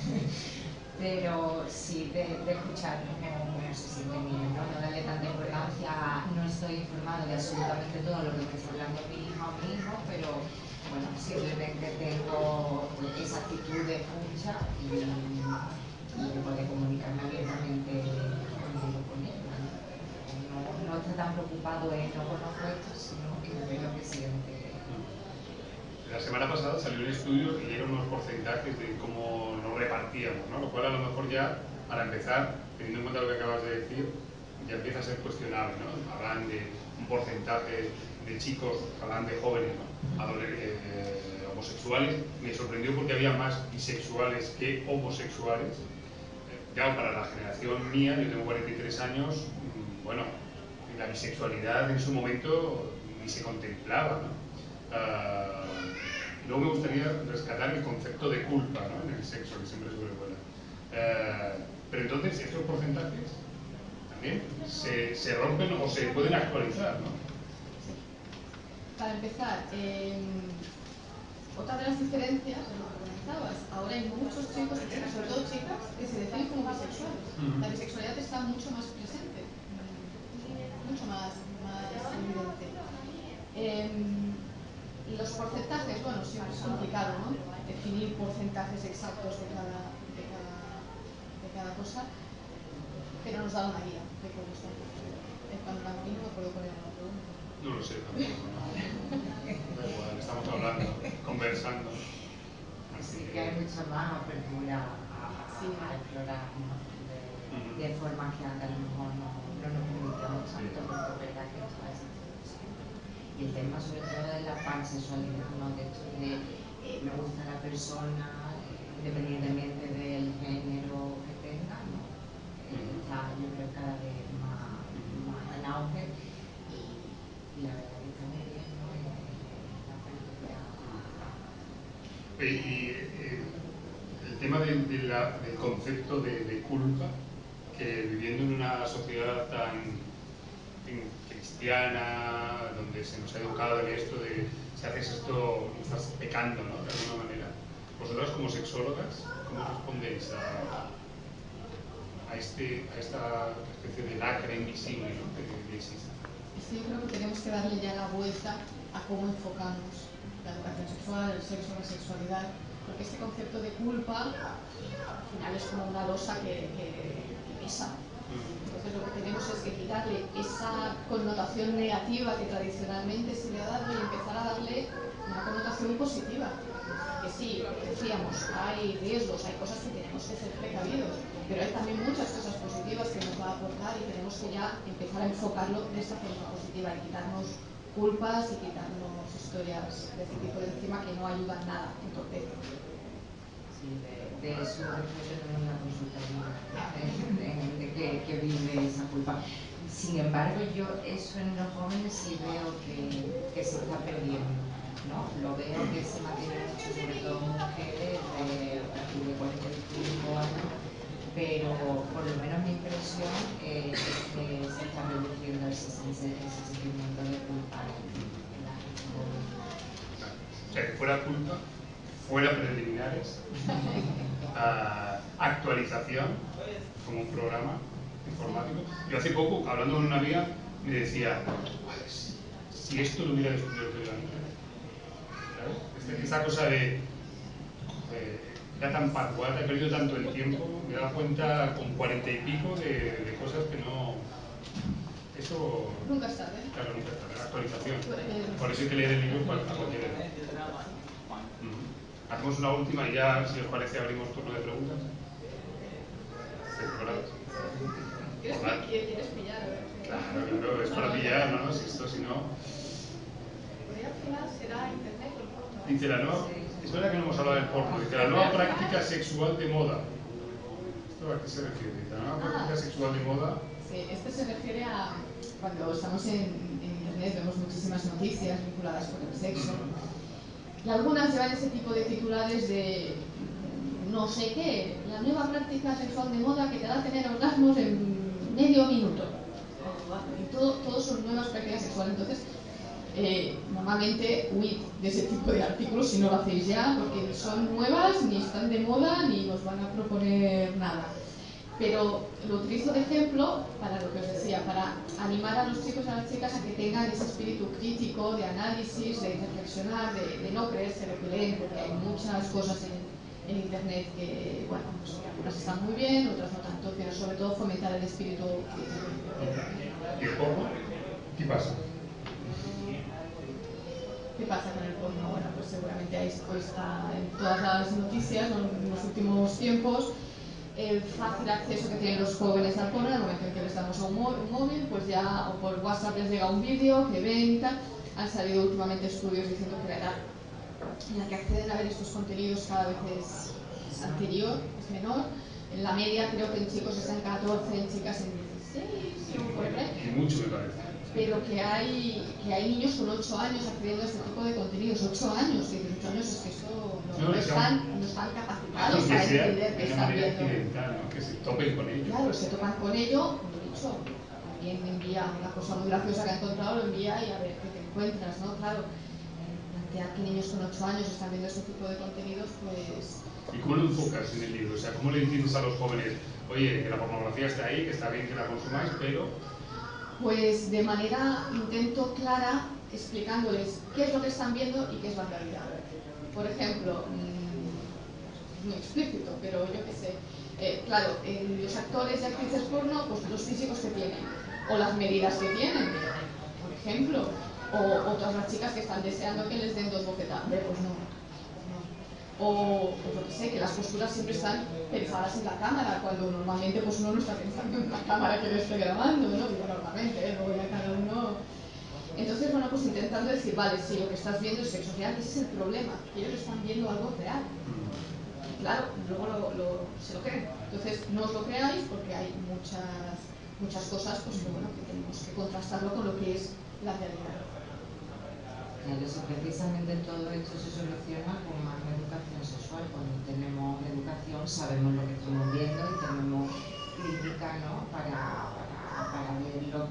pero sí de escuchar cómo se sienten ellos, ¿no? No darle tanta importancia a no estoy informado de absolutamente todo lo que me está hablando mi hija o mi hijo, pero bueno, simplemente tengo esa actitud de escucha y de poder comunicarme abiertamente con él. No está tan preocupado en no conozco esto, sino en lo que siente. La semana pasada salió un estudio y dieron unos porcentajes de cómo nos repartíamos, ¿no? Lo cual a lo mejor ya, para empezar, teniendo en cuenta lo que acabas de decir, ya empieza a ser cuestionable, ¿no? Hablan de un porcentaje de chicos, hablan de jóvenes, ¿no? Homosexuales. Me sorprendió porque había más bisexuales que homosexuales. Claro, para la generación mía, yo tengo 43 años, bueno, la bisexualidad en su momento ni se contemplaba, ¿no? Luego me gustaría rescatar el concepto de culpa, ¿no?, en el sexo, que siempre sobrevuela. Pero entonces, estos porcentajes también se rompen o se pueden actualizar, ¿no? Sí. Para empezar, otra de las diferencias es lo que comentabas. Ahora hay muchos chicos y chicas, sobre todo chicas, que se definen como bisexuales. La bisexualidad está mucho más presente, mucho más evidente. Los porcentajes, bueno, siempre es complicado, ¿no?, definir porcentajes exactos de cada cosa, pero nos da una guía de cómo está. El panorama mínimo no puedo poner una pregunta. No lo sé tampoco, ¿no? Da igual, estamos hablando, conversando. Así que hay mucha más apertura a explorar, ¿no?, de formas que antes a lo mejor no nos permitíamos tanto, porque es verdad que está esa situación. Y el tema sobre todo de la pansexualidad, ¿no? De esto de me gusta la persona, independientemente del género que tenga, ¿no? Está, yo creo, cada vez más en auge y la verdad que está muy bien, ¿no? La felicidad. Y el tema del concepto de culpa, que viviendo en una sociedad tan cristiana, donde se nos ha educado en esto de si haces esto estás pecando, ¿no? De alguna manera. Vosotras como sexólogas, ¿cómo respondéis a esta especie de lacra invisible, ¿no? que existe? Yo creo que tenemos que darle ya la vuelta a cómo enfocamos la educación sexual, el sexo, la sexualidad, porque este concepto de culpa al final es como una losa que pesa. Entonces lo que tenemos es que quitarle esa connotación negativa que tradicionalmente se le ha dado y empezar a darle una connotación positiva. Que sí, decíamos, hay riesgos, hay cosas que tenemos que ser precavidos, pero hay también muchas cosas positivas que nos va a aportar y tenemos que ya empezar a enfocarlo de esta forma positiva y quitarnos culpas y quitarnos historias de este tipo de encima que no ayudan nada, entorpecen. Sí, de eso después tenemos una consulta de que vive esa culpa. Sin embargo, yo eso en los jóvenes sí veo que se está perdiendo, ¿no? Lo veo que se mantiene mucho, sobre todo mujeres de 45 años, pero por lo menos mi impresión es que se está reduciendo ese sentimiento de culpa en la gente joven. O sea, que fuera culpa, fuera preliminares, actualización, como un programa informático. Yo hace poco, hablando con una amiga, me decía, si esto lo hubiera descubierto yo antes, ¿sabes? Esta cosa de era tan parguata, he perdido tanto el tiempo, me he dado cuenta con 40 y pico de cosas que no... Eso... Nunca es tarde. Claro, nunca es tarde, actualización. Por eso hay que leer el libro para cualquier edad. Hacemos una última y ya, si os parece, abrimos turno de preguntas. ¿Quieres pillar? Claro, es para pillar, ¿no? Si esto, si no... Pues al final será internet o el porno. Dice la nueva... Es verdad que no hemos hablado del porno. Dice la nueva práctica sexual de moda. ¿Esto a qué se refiere? Dice la nueva práctica sexual de moda... Sí, esto se refiere a cuando estamos en internet, vemos muchísimas noticias vinculadas con el sexo. Y algunas llevan ese tipo de titulares de no sé qué, la nueva práctica sexual de moda que te hará tener orgasmos en medio minuto. Y todo son nuevas prácticas sexuales. Entonces, normalmente huid de ese tipo de artículos si no lo hacéis ya, porque ni son nuevas, ni están de moda, ni os van a proponer nada. Pero lo utilizo de ejemplo para lo que os decía, para animar a los chicos y a las chicas a que tengan ese espíritu crítico, de análisis, de reflexionar, de no creerse lo que leen, porque hay muchas cosas en internet que, bueno, pues algunas están muy bien, otras no tanto, pero sobre todo fomentar el espíritu crítico. ¿Y el porno? ¿Qué pasa? ¿Qué pasa con el porno? Bueno, pues seguramente ahí está en todas las noticias en los últimos tiempos. El fácil acceso que tienen los jóvenes al porno, en el momento en que les damos un móvil, pues ya o por WhatsApp les llega un vídeo que ven y tal. Han salido últimamente estudios diciendo que la edad en la que acceden a ver estos contenidos cada vez es anterior, es menor. En la media creo que en chicos está en 14, en chicas en 16 o por ahí. Y mucho me parece. Pero que hay niños con 8 años accediendo a este tipo de contenidos. 8 años, y 8 años es que esto no están capacitados para entender que están viendo. ¿no? Que se topen con ello. Claro, se topan con ello, como he dicho, alguien envía una cosa muy graciosa que ha encontrado, lo envía y a ver qué te encuentras, ¿no? Claro, plantear que niños con 8 años están viendo este tipo de contenidos, pues... ¿Y cómo lo enfocas en el libro? O sea, ¿cómo le dices a los jóvenes, oye, que la pornografía está ahí, que está bien que la consumáis, pero... Pues de manera, intento clara, explicándoles qué es lo que están viendo y qué es la realidad. Por ejemplo, muy explícito, pero yo qué sé, claro, los actores y actrices porno, pues los físicos que tienen, o las medidas que tienen, por ejemplo, o todas las chicas que están deseando que les den 2 bofetadas, pues no. O yo que sé, que las posturas siempre están pensadas en la cámara, cuando normalmente pues uno no está pensando en la cámara que le esté grabando, ¿no? Digo normalmente, luego ya cada uno... Entonces, bueno, pues intentando decir, vale, sí, lo que estás viendo es sexo real, ese es el problema, que ellos están viendo algo real. Claro, luego se lo creen. Entonces, no os lo creáis porque hay muchas cosas pues, que, bueno, que tenemos que contrastarlo con lo que es la realidad. Claro, si precisamente todo esto se soluciona con más educación sexual. Cuando tenemos educación sabemos lo que estamos viendo y tenemos crítica, ¿no? para ver lo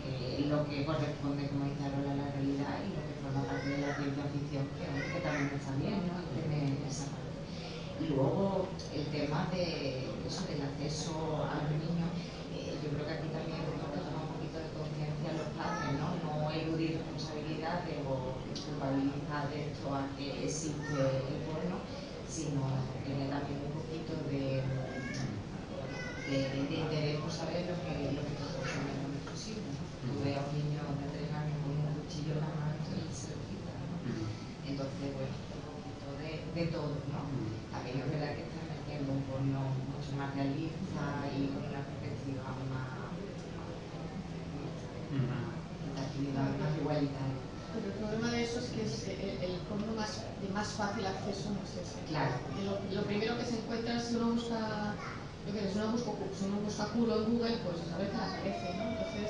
que corresponde, como dice Arola, a la realidad y lo que forma parte de la ciencia ficción, que también está bien, ¿no? Tener esa parte. Y luego el tema del acceso a los niños, yo creo que aquí también tenemos que tomar un poquito de conciencia a los padres, ¿no? No eludir responsabilidades o culpabilizar de esto a que existe el porno, sino tener también un poquito de interés por saber lo que están consumiendo nuestros hijos, ¿no? Tú ves a un niño de 3 años con un cuchillo en la mano y se lo quita, ¿no? Entonces, bueno, un poquito de todo, ¿no? También es verdad que está metiendo un porno mucho más realista y con una perspectiva más igualitaria. Pero el problema de eso es que el porno de más fácil acceso no es ese. Claro. Lo primero que se encuentra si uno busca, si uno busca culo en Google, pues a ver qué le aparece, ¿no? Entonces...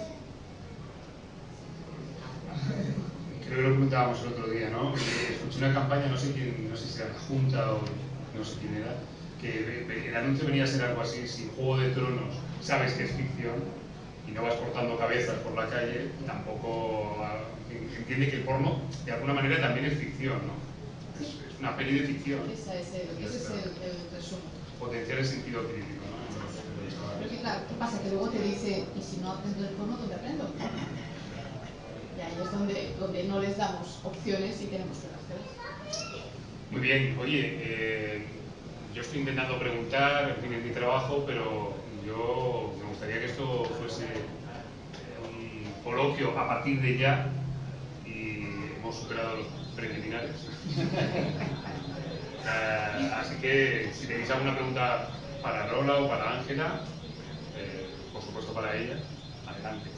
Creo que lo preguntábamos el otro día, ¿no? Escuché una campaña, no sé si era Junta o no sé quién era, que el anuncio venía a ser algo así: si Juego de Tronos sabes que es ficción y no vas cortando cabezas por la calle, tampoco entiende que el porno de alguna manera también es ficción, ¿no? Es una peli de ficción. Ese es el resumen. Potenciar el sentido crítico, ¿no? Pero que claro, ¿qué pasa? Que luego te dice, ¿y si no aprendo el porno, dónde aprendo? Y ahí es donde no les damos opciones y tenemos que hacerlas. Muy bien, oye, yo estoy intentando preguntar, en fin, es mi trabajo, pero me gustaría que esto fuese un coloquio a partir de ya, y hemos superado los preliminares. Así que si tenéis alguna pregunta para Lola o para Ángela, por supuesto para ella, adelante.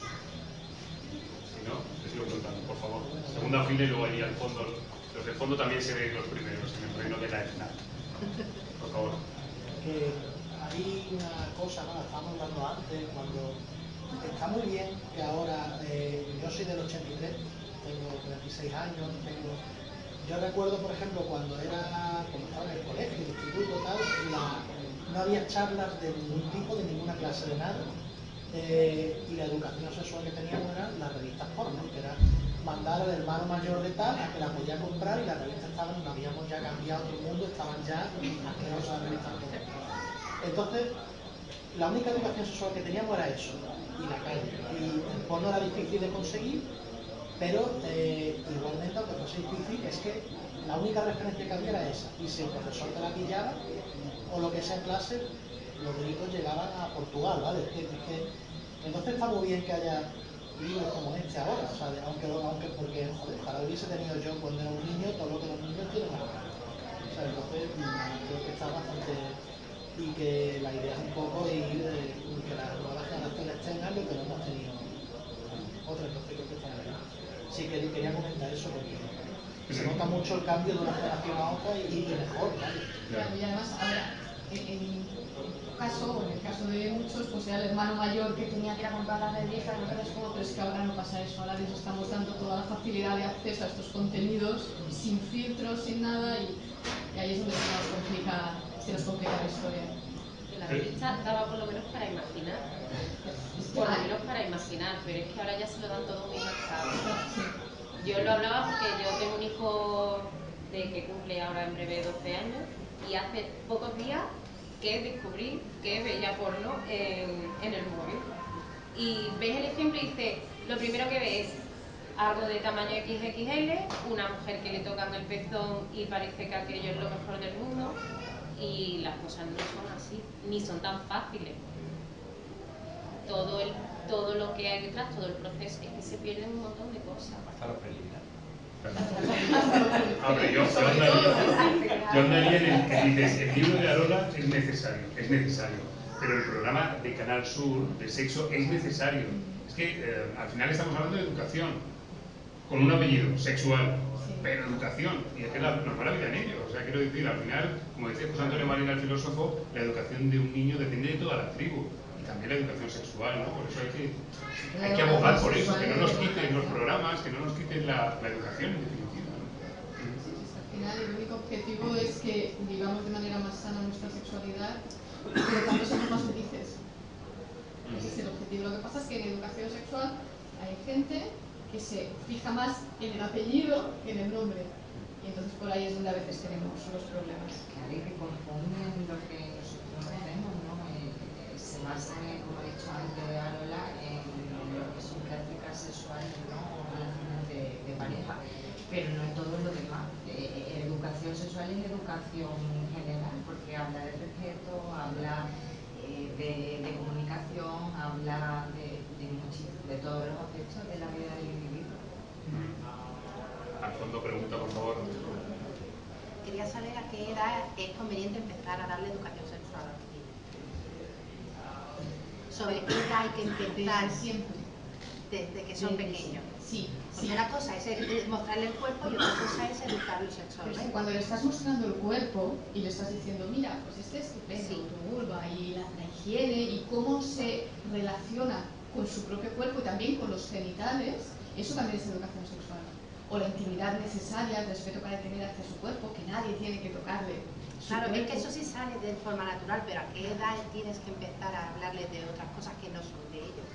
Si no, les sigo preguntando, por favor. Segunda fila y luego allí al fondo. Los del fondo también seréis los primeros en el reino de la FNAC. Por favor. Que hay una cosa, ¿no? Estábamos hablando antes, cuando está muy bien que ahora, yo soy del 83, tengo 36 años, yo recuerdo, por ejemplo, cuando estaba en el colegio, el instituto, tal, no había charlas de ningún tipo, de ninguna clase de nada, y la educación sexual que teníamos eran las revistas porno, que era mandar al hermano mayor de tal a que la podía comprar, y las revistas estaban, no habíamos ya cambiado todo el mundo, estaban ya asquerosas las revistas porno. Entonces, la única educación sexual que teníamos era eso, y la calle. Y el porno era difícil de conseguir, pero igualmente, aunque fuese difícil, es que la única referencia que había era esa. Y si el profesor te la pillaba, o lo que sea en clase, los gritos llegaban a Portugal, ¿vale? Entonces está muy bien que haya libros como este ahora, o sea, aunque porque, joder, ojalá hubiese tenido yo cuando era un niño todo lo que los niños tienen ahora. O sea, entonces creo que está bastante... y que la idea es un poco ir, que las nuevas generaciones tengan lo que no hemos tenido otras. Entonces creo que está muy bien. Sí, quería comentar eso porque se nota mucho el cambio de una generación a otra y mejor, ¿vale? Claro, y además ahora, en tu caso, o en el caso de muchos, pues era el hermano mayor que tenía que ir a comprar la revista, pero es que ahora no pasa eso, ahora les estamos dando toda la facilidad de acceso a estos contenidos, sin filtros, sin nada, y ahí es donde se nos complica la historia. La revista daba por lo menos para imaginar, por lo menos para imaginar, pero es que ahora ya se lo dan todo muy marcado. Yo lo hablaba porque yo tengo un hijo que cumple ahora en breve 12 años, y hace pocos días que descubrí que veía porno en el móvil. Y ves el ejemplo y dices, lo primero que ves es algo de tamaño XXL, una mujer que le tocan el pezón y parece que aquello es lo mejor del mundo, y las cosas no son así, ni son tan fáciles. Todo lo que hay detrás, todo el proceso, es que se pierden un montón de cosas. Hasta los preliminares. Hombre, yo andaría en el que dices, el libro de Arola es necesario, pero el programa de Canal Sur de sexo es necesario. Es que al final estamos hablando de educación. con un apellido sexual, Sí. pero educación, y es que nos va la vida en ello. O sea, quiero decir, al final, como decía José Antonio Marina, el filósofo, la educación de un niño depende de toda la tribu, y también la educación sexual, ¿no? Por eso hay que abogar por eso, que no nos quiten los programas, que no nos quiten la educación, en definitiva, ¿no? Sí, al final el único objetivo es que vivamos de manera más sana nuestra sexualidad y por lo tanto seamos más felices. Ese es el objetivo. Lo que pasa es que en educación sexual hay gente que se fija más en el apellido que en el nombre. Y entonces por ahí es donde a veces tenemos los problemas. Claro, y que confunden lo que nosotros hacemos, ¿no? Se basa, como he dicho antes, Arola, en lo que son prácticas sexuales, ¿no? O relaciones de pareja, pero no en todo lo demás. Educación sexual es educación general, porque habla de respeto, habla de comunicación, habla de todos los aspectos de la vida del individuo. Al fondo pregunta, por favor. Quería saber a qué edad es conveniente empezar a darle educación sexual a los niños. ¿Sobre qué edad hay que empezar? Siempre. Desde que son pequeños. Sí, Porque sí. una cosa es mostrarle el cuerpo y otra cosa es educarlo Pero es que sexualmente. cuando le estás mostrando el cuerpo y le estás diciendo, mira, pues este es tu pene, Sí. tu vulva y la higiene y cómo se relaciona con su propio cuerpo y también con los genitales, eso también es educación sexual. O la intimidad necesaria, el respeto para tener hacia su cuerpo, que nadie tiene que tocarle. Claro, es que eso sí sale de forma natural, pero ¿a qué edad tienes que empezar a hablarles de otras cosas que no son de ellos?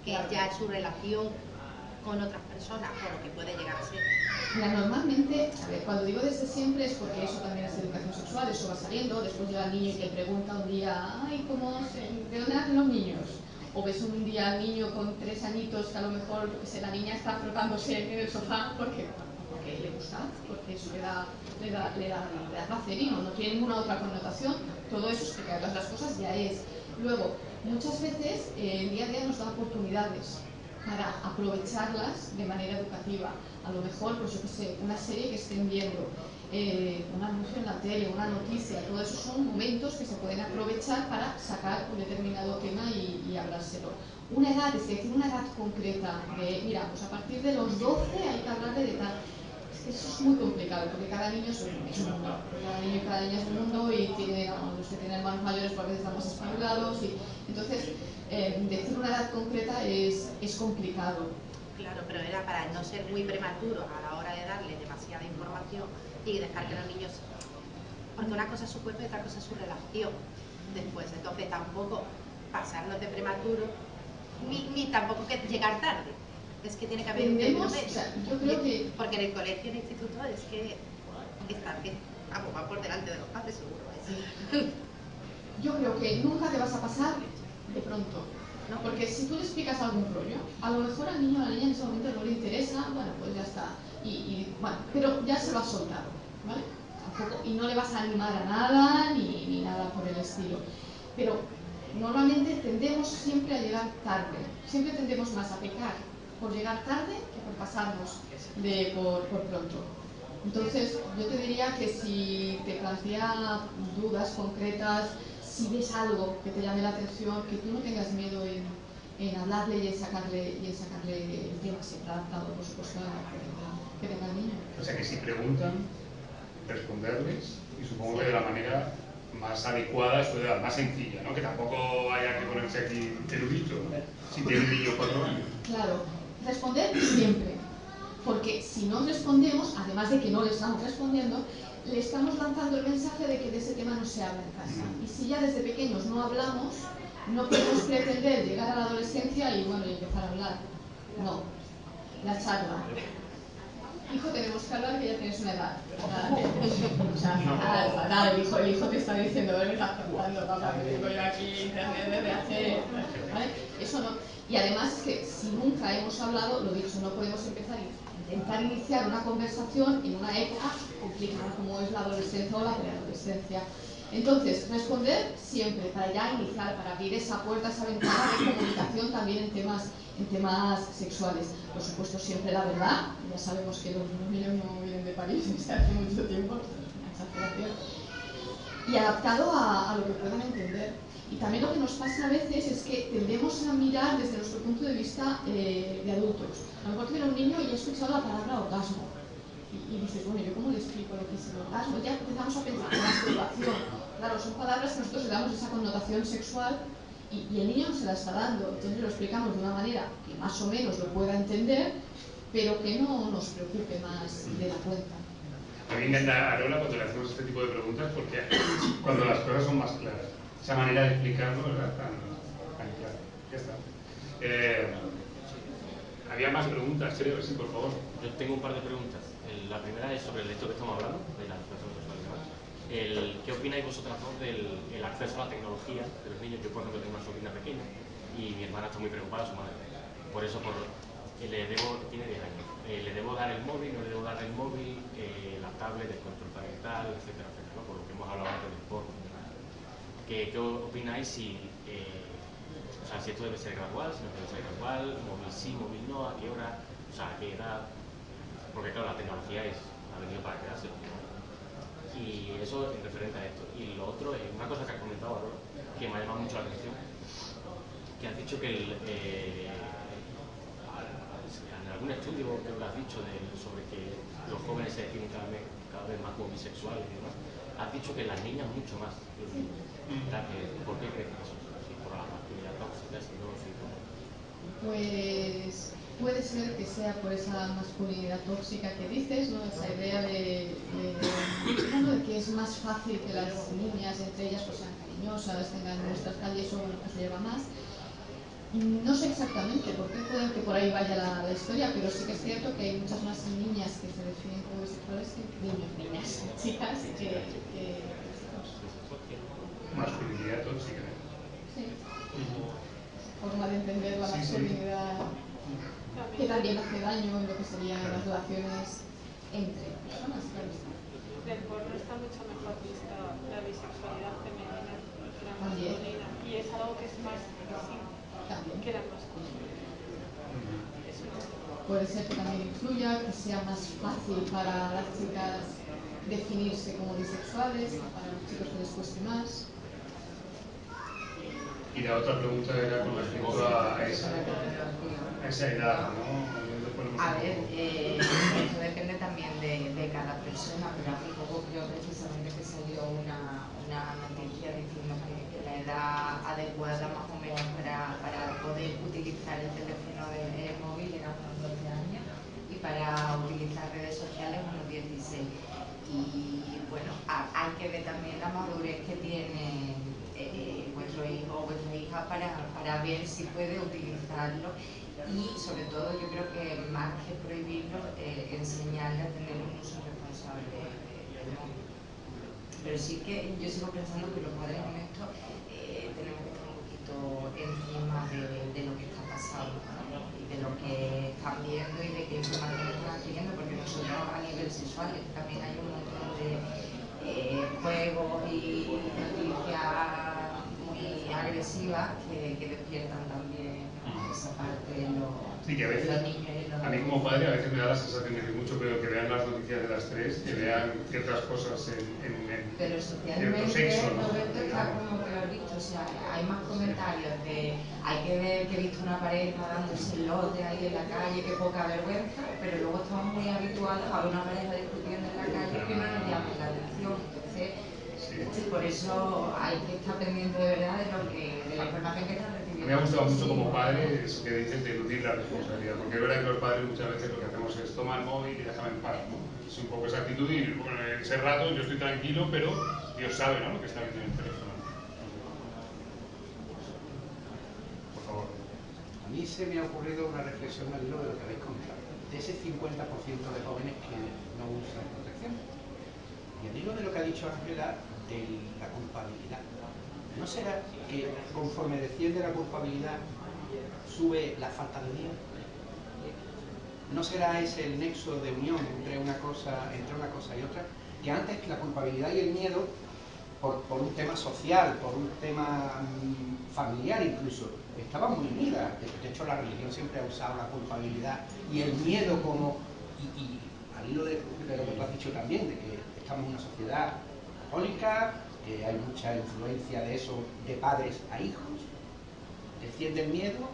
Que Claro. ya es su relación con otras personas, o lo que puede llegar a ser. Mira, normalmente, a ver, cuando digo desde siempre es porque eso también es educación sexual, eso va saliendo, después llega el niño y te pregunta un día, ay, ¿de dónde nacen los niños? O ves un día al niño con 3 añitos que a lo mejor, yo qué sé, la niña está frotándose en el sofá porque le gusta, porque eso le da placer y no tiene ninguna otra connotación. Todo eso, explicar las cosas ya es. Luego, muchas veces el día a día nos da oportunidades para aprovecharlas de manera educativa. A lo mejor, pues yo qué sé, una serie que estén viendo, un anuncio en la tele, una noticia, todo eso son momentos que se pueden aprovechar para sacar un determinado tema y hablárselo. Una edad, es decir, una edad concreta de, mira, pues a partir de los 12 hay que hablarle de tal. Es que eso es muy complicado, porque cada niño es un mundo. Cada niño y cada niña es un mundo y los que tienen hermanos mayores pues a veces están más espabilados. Y entonces, decir una edad concreta es complicado. Claro, pero era para no ser muy prematuro a la hora de darle demasiada información y dejar que los niños... Porque una cosa es su cuerpo y otra cosa es su relación después. Entonces tampoco pasarnos de prematuro, ni tampoco que llegar tarde. Es que tiene que haber un término medio. O sea, yo creo que... Porque en el colegio, en el instituto, es que vamos, va por delante de los padres seguro. Sí. Yo creo que nunca te vas a pasar de pronto. ¿No? Porque si tú le explicas algún rollo, a lo mejor al niño o a la niña en ese momento no le interesa, bueno, pues ya está. Bueno, pero ya se lo has soltado, ¿vale? Tampoco, y no le vas a animar a nada ni nada por el estilo. Pero normalmente tendemos siempre a llegar tarde. Siempre tendemos más a pecar por llegar tarde que por pasarnos por pronto. Entonces, yo te diría que si te plantea dudas concretas, si ves algo que te llame la atención, que tú no tengas miedo en hablarle y en sacarle el tema, siempre adaptado, por supuesto, a la que tenga el niño. O sea que si preguntan, responderles, y supongo que de la manera más adecuada, más sencilla, ¿no? Que tampoco haya que ponerse aquí erudito, si tiene un niño 4 años. Claro, responder siempre. Porque si no respondemos, además de que no le estamos respondiendo, le estamos lanzando el mensaje de que de ese tema no se habla en casa. Y si ya desde pequeños no hablamos, no podemos pretender llegar a la adolescencia y empezar a hablar. No, la charla. Hijo, tenemos que hablar que ya tienes una edad. O sea, fatal. El hijo te está diciendo, me estás contando, papá, que tengo yo aquí internet desde hace... ¿Vale? Eso no. Y además es que si nunca hemos hablado, lo dicho, no podemos empezar a intentar iniciar una conversación en una época complicada como es la adolescencia o la preadolescencia. Entonces, responder siempre, para ya iniciar, para abrir esa puerta, esa ventana de comunicación también en temas sexuales. Por supuesto, siempre la verdad. Ya sabemos que los niños no vienen de París desde hace mucho tiempo, es una exageración. y adaptado a lo que puedan entender. Y también lo que nos pasa a veces es que tendemos a mirar desde nuestro punto de vista de adultos. A lo mejor tiene un niño y ha escuchado la palabra orgasmo. Y dices, bueno, ¿yo cómo le explico lo que es el orgasmo? Ya empezamos a pensar en la masturbación. Claro, son palabras que nosotros le damos esa connotación sexual y el niño no se la está dando. Entonces lo explicamos de una manera que más o menos lo pueda entender, pero que no nos preocupe más de la cuenta. A mí me encanta, Arola, cuando le hacemos este tipo de preguntas, porque cuando las cosas son más claras, esa manera de explicarlo, ¿verdad? Tan clara. Ya está. Había más preguntas, creo, sí, por favor. Yo tengo un par de preguntas. La primera es sobre el hecho que estamos hablando, de la educación sexual y demás. ¿Qué opináis vosotras dos del acceso a la tecnología de los niños? Yo, por ejemplo, tengo una sobrina pequeña y mi hermana está muy preocupada, su madre. Por eso, tiene 10 años. ¿Le debo dar el móvil, no le debo dar el móvil, la tablet, el control parental, etcétera, etcétera, ¿no? Por lo que hemos hablado antes del porno. ¿Qué opináis si esto debe ser gradual, si no debe ser gradual, móvil sí, móvil no, a qué hora, o sea, a qué edad? Porque claro, la tecnología ha venido para quedarse. Y eso en referente a esto. Y lo otro es una cosa que has comentado ahora, que me ha llamado mucho la atención, que has dicho que en algún estudio que lo has dicho sobre que los jóvenes se definen cada vez más como bisexuales y demás, has dicho que las niñas mucho más que los niños. ¿Por qué crees que eso es así? ¿Por la masculinidad tóxica? Pues puede ser que sea por esa masculinidad tóxica que dices, ¿no? Esa idea de que es más fácil que las niñas entre ellas pues sean cariñosas, tengan muestras calles, eso pues se lleva más. No sé exactamente por qué puede que por ahí vaya la historia, pero sí que es cierto que hay muchas más niñas que se definen como bisexuales que niñas, chicas que Masculinidad tóxica. Sí. Forma de entender la masculinidad que también hace daño en lo que serían las relaciones entre personas, claro está. Del porno está mucho mejor vista la bisexualidad femenina que la masculina, y es algo que es más visible que la masculina. Puede ser que también influya, que sea más fácil para las chicas definirse como bisexuales, para los chicos que les cueste más. Y la otra pregunta era con respecto a esa edad, ¿no? A ver, esto depende también de cada persona, pero hace poco creo precisamente que salió una noticia diciendo que la edad adecuada más o menos para poder utilizar el teléfono móvil era unos 12 años y para utilizar redes sociales unos 16. Y bueno, hay que ver también la madurez que tiene vuestro hijo o vuestra hija para ver si puede utilizarlo. Y sobre todo yo creo que más que prohibirlo, enseñarle a tener un uso responsable del móvil. Pero sí que yo sigo pensando que los padres en esto tenemos que estar un poquito encima de lo que está pasando, ¿no? Y de lo que están viendo y de qué información están adquiriendo, porque nosotros a nivel sexual también hay un montón de juegos y noticias muy agresivas que despiertan también esa parte de sí, que a veces, los niños y los... a mí como padre a veces me da la sensación de que mucho peor que vean las noticias de las 3, que vean ciertas cosas pero socialmente, Roberto, está como peor visto, o sea, hay más comentarios de hay que ver que he visto una pareja dándose el lote ahí en la calle, qué poca vergüenza, pero luego estamos muy habituados a ver una pareja discutiendo en la calle que no nos llame la atención. Entonces, por eso hay que estar pendiente de verdad de la información que están recibiendo. Me ha gustado mucho como padre eso que dices de eludir la responsabilidad, porque es verdad que los padres muchas veces lo que hacemos es toma el móvil y déjame en paz, ¿no? Es un poco esa actitud y bueno, en ese rato yo estoy tranquilo, pero Dios sabe, ¿no? Lo que está viendo en el teléfono. Por favor. A mí se me ha ocurrido una reflexión al hilo de lo que habéis comentado, de ese 50% de jóvenes que no usan protección. Y al hilo de lo que ha dicho Ángela, de la culpabilidad. ¿No será que conforme desciende la culpabilidad sube la falta de miedo? ¿No será ese el nexo de unión entre una cosa y otra? Que antes la culpabilidad y el miedo, por un tema social, por un tema familiar incluso, estaban muy unidas. De hecho, la religión siempre ha usado la culpabilidad y el miedo como... Y al hilo de lo que tú has dicho también, de que estamos en una sociedad católica, que hay mucha influencia de eso de padres a hijos, desciende el miedo,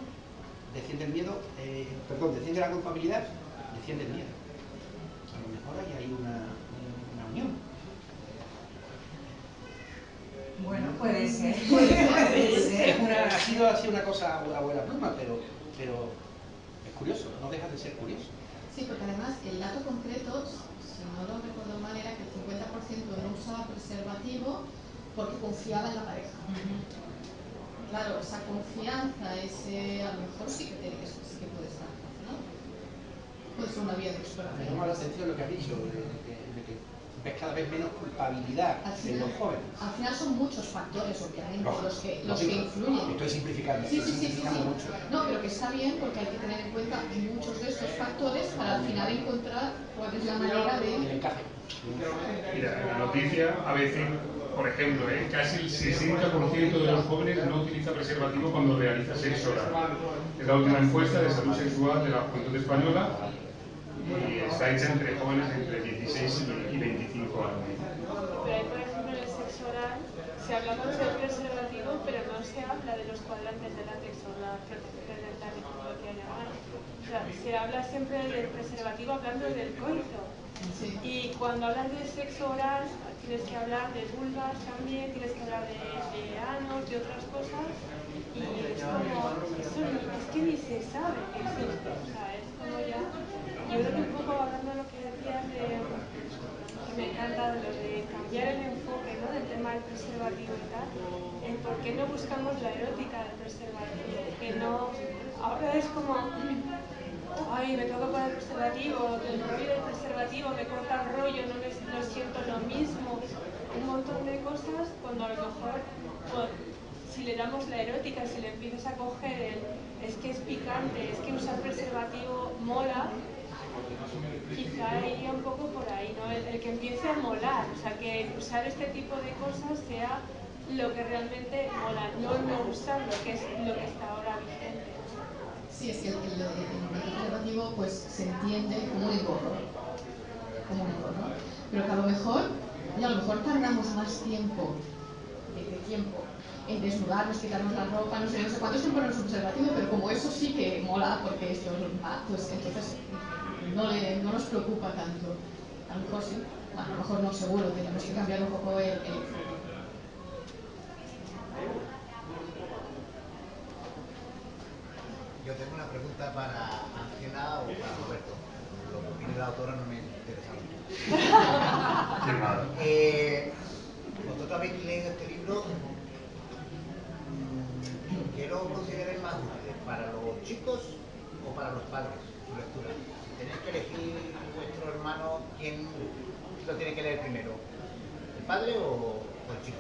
desciende la culpabilidad, desciende el miedo. A lo mejor hay ahí una unión. Bueno, puede ser. Ha sido una cosa a buena pluma, pero es curioso, no deja de ser curioso. Sí, porque además el dato concreto, si no lo recuerdo mal, era que el 50% no usaba preservativo porque confiaba en la pareja. Claro, esa confianza, a lo mejor sí que puede estar, ¿no? Puede ser una vía de exploración. Me llama la atención lo que has dicho, de que ves cada vez menos culpabilidad en los jóvenes. Al final son muchos factores, obviamente, los que influyen. Estoy simplificando, Sí. mucho. No, pero que está bien porque hay que tener en cuenta muchos de estos factores para al final encontrar cuál es la manera de... El encaje. Mira, en la noticia a veces, por ejemplo, casi el 60% de los jóvenes no utiliza preservativo cuando realiza sexo oral. Es la última encuesta de salud sexual de la Juventud Española y está hecha entre jóvenes entre 16 y 25 años. Pero ahí, por ejemplo, en el sexo oral se habla mucho del preservativo, pero no se habla de los cuadrantes de látex o la protección dental, como lo que llamar. O sea, se habla siempre del preservativo hablando del coito. Sí. Y cuando hablas de sexo oral, tienes que hablar de vulvas también, tienes que hablar de anos, de otras cosas. Y es como, es que ni se sabe qué es esto. O sea, es como ya. Yo creo que un poco hablando de lo que decías que me encanta de lo de cambiar el enfoque, ¿no? Del tema del preservativo y tal, el por qué no buscamos la erótica del preservativo, que no, ahora es como, ay, me tengo que poner el preservativo, el rollo del preservativo me corta el rollo, no siento lo mismo, un montón de cosas, cuando a lo mejor, pues, si le damos la erótica, si le empiezas a coger es que es picante, es que usar preservativo mola, quizá iría un poco por ahí, ¿no? El que empiece a molar, o sea, que usar este tipo de cosas sea lo que realmente mola, no usar lo que está ahora vigente. Sí, es que el preservativo pues se entiende como un engorro, pero que a lo mejor tardamos más tiempo en desnudarnos, quitarnos la ropa, no sé cuánto tiempo en ponernos un preservativo, pero como eso sí que mola porque esto pues entonces no nos preocupa tanto. A lo mejor sí, a lo mejor no, seguro, tenemos que cambiar un poco el enfoque. Yo tengo una pregunta para Ángela o para Roberto. Lo que opine la autora no me interesa mucho. Vosotros habéis leído este libro. ¿Qué lo consideráis más útil? ¿Para los chicos o para los padres? Su lectura. Si tenéis que elegir vuestro hermano, ¿quién lo tiene que leer primero? ¿El padre o el chico?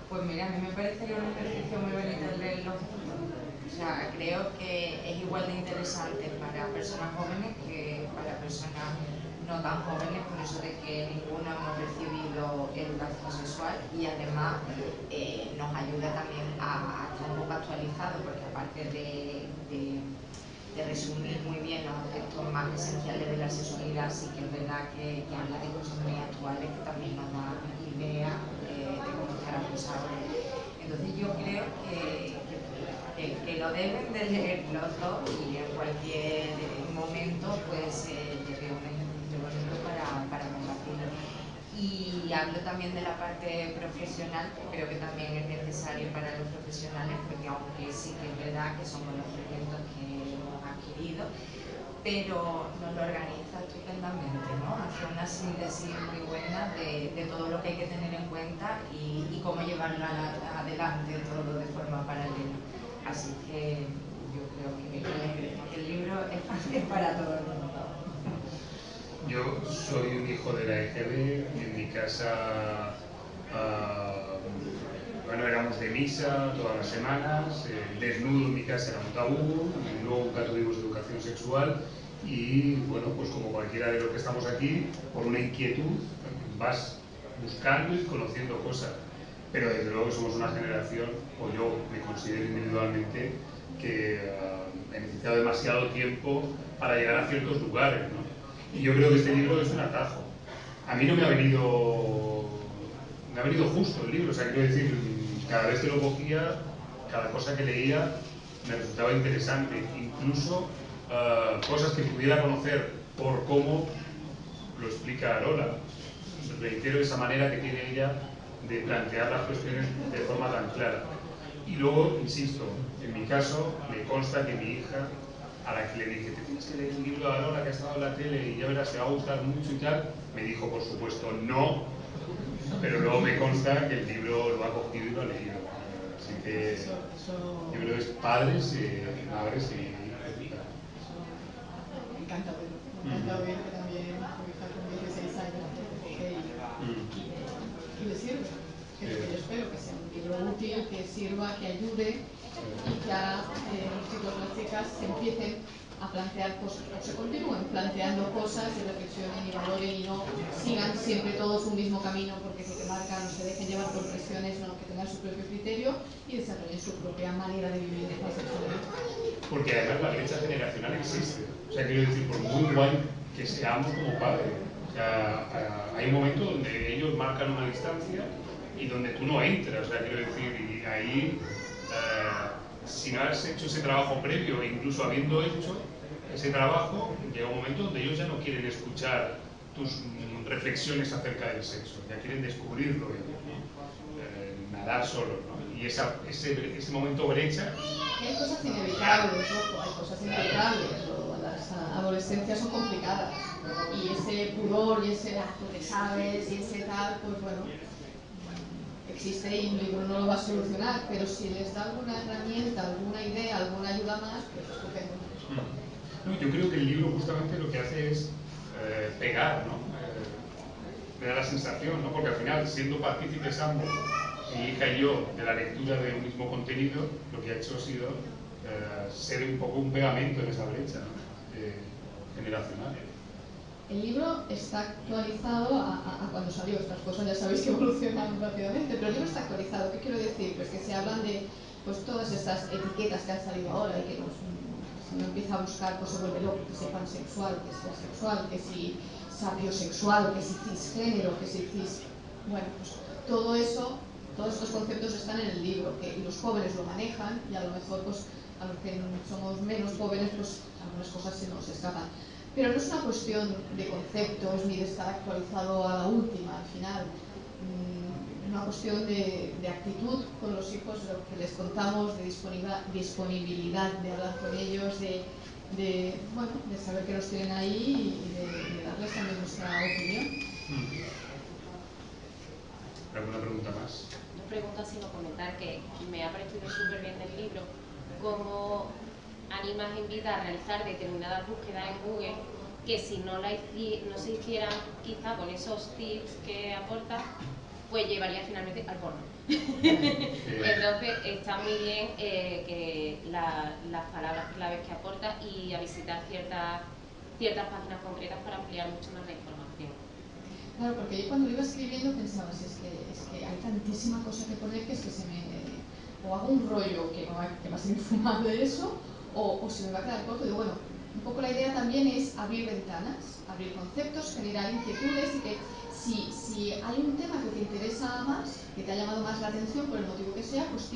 Pues mira, a mí me parece que es un ejercicio muy bonito el leerlo juntos. O sea, creo que es igual de interesante para personas jóvenes que para personas no tan jóvenes, por eso de que ninguno hemos recibido educación sexual y además nos ayuda también a estar un poco actualizado, porque aparte de resumir muy bien los aspectos más esenciales de la sexualidad, sí que es verdad que habla de cosas muy actuales que también nos da idea de cómo está la cosa ahora. Entonces yo creo que lo deben de leer los dos y en cualquier momento pues lleve un ejercicio bonito para compartirlo. Y hablo también de la parte profesional, que creo que también es necesario para los profesionales, porque aunque sí que es verdad que son conocimientos que hemos adquirido, pero nos lo organiza estupendamente, ¿no? Hace una síntesis muy buena de todo lo que hay que tener en cuenta y cómo llevarlo adelante todo de forma paralela. Así que yo creo que el libro es para todo el mundo. Yo soy un hijo de la EGB y en mi casa, éramos de misa todas las semanas, el desnudo en mi casa era un tabú, nunca tuvimos educación sexual y bueno, pues como cualquiera de los que estamos aquí, por una inquietud vas buscando y conociendo cosas. Pero desde luego somos una generación, o yo me considero individualmente, que he necesitado demasiado tiempo para llegar a ciertos lugares, ¿no? Y yo creo que este libro es un atajo. A mí no me ha venido me ha venido justo el libro, o sea, quiero decir, cada vez que lo cogía, cada cosa que leía me resultaba interesante, incluso cosas que pudiera conocer por cómo lo explica Arola. Reitero esa manera que tiene ella de plantear las cuestiones de forma tan clara. Y luego, insisto, en mi caso, me consta que mi hija, a la que le dije, te tienes que leer el libro de Arola que ha estado en la tele y ya verás, te va a gustar mucho y tal, me dijo, por supuesto, no, pero luego me consta que el libro lo ha cogido y lo ha leído. Así que yo creo que es padres, madres y hijas. Me encanta verlo. Me encanta ver que también mi hija con 16 años lo coge y le sirve. Que yo espero que sea un libro útil, que sirva, que ayude y que haga que los chicos y las chicas se empiecen a plantear cosas, o se continúen planteando cosas, se reflexionen y valoren y no sigan siempre todos un mismo camino porque se marcan, no se dejen llevar por presiones, no, que tengan su propio criterio y desarrollen su propia manera de vivir la sexualidad. Porque además la brecha generacional existe. O sea, quiero decir, por muy guay que seamos como padres, o sea, hay un momento donde ellos marcan una distancia y donde tú no entras, o sea, quiero decir, y ahí, si no has hecho ese trabajo previo, incluso habiendo hecho ese trabajo, llega un momento donde ellos ya no quieren escuchar tus reflexiones acerca del sexo, ya quieren descubrirlo ellos, ¿no? Nadar solos, ¿no? Y ese momento brecha. Hay cosas inevitables, ojo, hay cosas inevitables. Las adolescencias son complicadas y ese pudor y ese tú que sabes y ese tal, pues bueno, existe y un libro no lo va a solucionar, pero si les da alguna herramienta, alguna idea, alguna ayuda más, pues estupendo. No, yo creo que el libro justamente lo que hace es pegar, ¿no? Me da la sensación, ¿no? Porque al final, siendo partícipes ambos, mi hija y yo, de la lectura de un mismo contenido, lo que ha hecho ha sido ser un poco un pegamento en esa brecha, ¿no? Generacional. El libro está actualizado a cuando salió. Estas cosas ya sabéis que evolucionan rápidamente, pero el libro está actualizado. ¿Qué quiero decir? Pues que se hablan de pues, todas estas etiquetas que han salido ahora y que pues, si uno empieza a buscar, pues se vuelve loco, que si pansexual, que si asexual, que si sapiosexual, que si cisgénero, que si cis... Bueno, pues todo eso, todos estos conceptos están en el libro, que los jóvenes lo manejan y a lo mejor pues a los que somos menos jóvenes, pues algunas cosas se nos escapan. Pero no es una cuestión de conceptos ni de estar actualizado a la última, al final. Es una cuestión de actitud con los hijos, de lo que les contamos, de disponibilidad de hablar con ellos, de saber que los tienen ahí y de darles también nuestra opinión. ¿Alguna pregunta más? No pregunta, sino comentar que me ha parecido súper bien del libro cómo animas a invitar a realizar determinadas búsquedas en Google que si no se hicieran quizá con esos tips que aporta, pues llevaría finalmente al porno. Entonces está muy bien que las palabras claves que aporta y a visitar ciertas páginas concretas para ampliar mucho más la información. Claro, porque yo cuando lo iba escribiendo pensaba, es que hay tantísima cosa que poner que es que se me... o hago un rollo que va a ser infumable eso, o se me va a quedar corto. Y digo, bueno, un poco la idea también es abrir ventanas, abrir conceptos, generar inquietudes y que si hay un tema que te interesa más, que te ha llamado más la atención por el motivo que sea, pues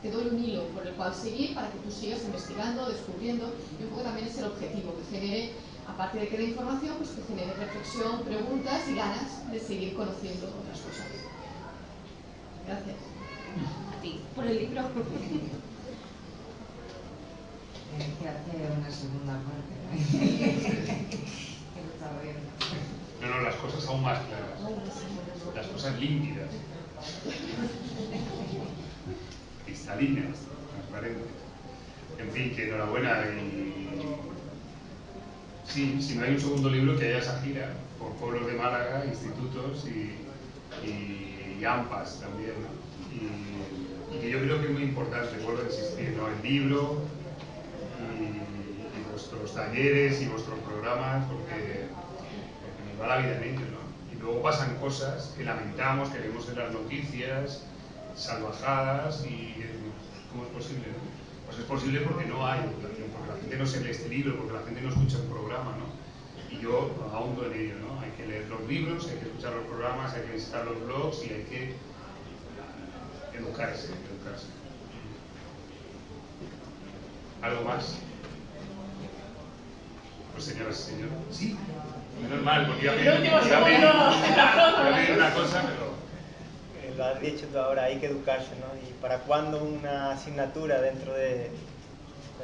te doy un hilo por el cual seguir para que tú sigas investigando, descubriendo, y un poco también es el objetivo, que genere, aparte de que dé información, pues que genere reflexión, preguntas y ganas de seguir conociendo otras cosas. Gracias. A ti, por el libro. Que hace una segunda parte. Que lo estaba viendo. No, las cosas aún más claras. Las cosas límpidas. Cristalinas, transparentes. En fin, que enhorabuena. Sí, si no hay un segundo libro, que haya esa gira por pueblos de Málaga, institutos y AMPAs también, ¿no? Y que yo creo que es muy importante, vuelvo a insistir, ¿no? El libro y vuestros talleres y vuestros programas, porque nos va la vida en ello, ¿no? Y luego pasan cosas que lamentamos, que vemos en las noticias, salvajadas, y ¿cómo es posible? Pues es posible porque no hay educación, porque la gente no se lee este libro, porque la gente no escucha un programa, ¿no? Y yo ahondo en ello, ¿no? Hay que leer los libros, hay que escuchar los programas, hay que visitar los blogs y hay que educarse. ¿Algo más? Pues señoras y señores, sí, menos mal, porque iba a pedir una cosa, pero... Lo has dicho tú ahora, hay que educarse, ¿no? ¿Y para cuándo una asignatura dentro de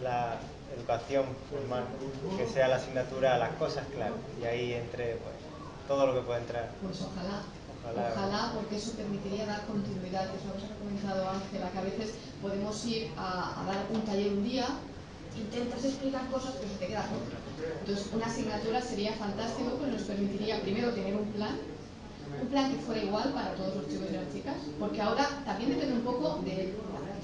la educación formal que sea la asignatura a las cosas claras? Y ahí entre pues, todo lo que pueda entrar. Pues ojalá, porque eso permitiría dar continuidad, que es una cosa que ha comentado Ángela, que a veces podemos ir a dar un taller un día, intentas explicar cosas, pero se te queda corto. Entonces, una asignatura sería fantástico, pues nos permitiría primero tener un plan que fuera igual para todos los chicos y las chicas, porque ahora también depende un poco de,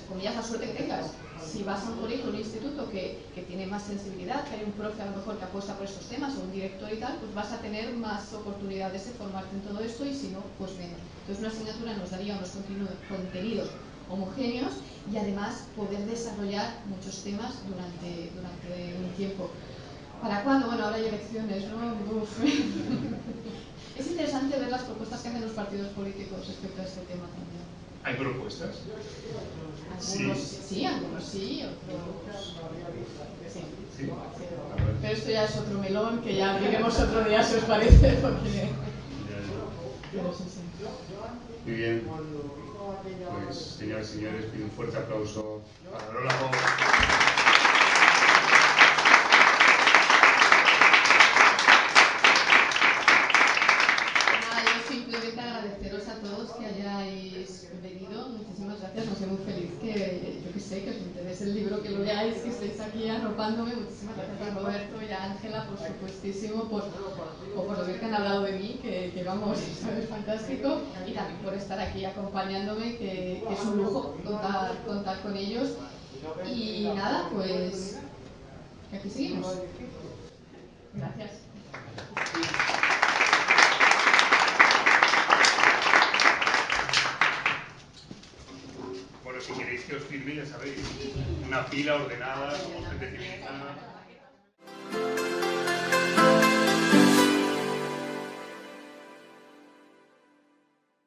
comillas, la suerte que tengas. Si vas a un colegio o un instituto que tiene más sensibilidad, que hay un profe a lo mejor que apuesta por estos temas, o un director y tal, pues vas a tener más oportunidades de formarte en todo esto, y si no, pues menos. Entonces una asignatura nos daría unos contenidos homogéneos y además poder desarrollar muchos temas durante un tiempo. ¿Para cuándo? Bueno, ahora hay elecciones, ¿no? Uf. Es interesante ver las propuestas que hacen los partidos políticos respecto a este tema también. ¿Hay propuestas? Algunos sí, otros sí. Pero esto ya es otro melón que ya abriremos otro día, si os parece, porque... Pero sí. Muy bien. Pues, señoras y señores, pido un fuerte aplauso para Arola Mola. Simplemente agradeceros a todos que hayáis venido, muchísimas gracias, me hace muy feliz que, yo que sé, que os interese el libro, que lo leáis, que estéis aquí arropándome, muchísimas gracias a Roberto y a Ángela, por supuestísimo, por lo que han hablado de mí, que vamos, es fantástico, y también por estar aquí acompañándome, que es un lujo contar con ellos, y nada, pues, que aquí seguimos. Gracias. Bueno, si queréis que os firme, ya sabéis, una fila ordenada, como gente civilizada.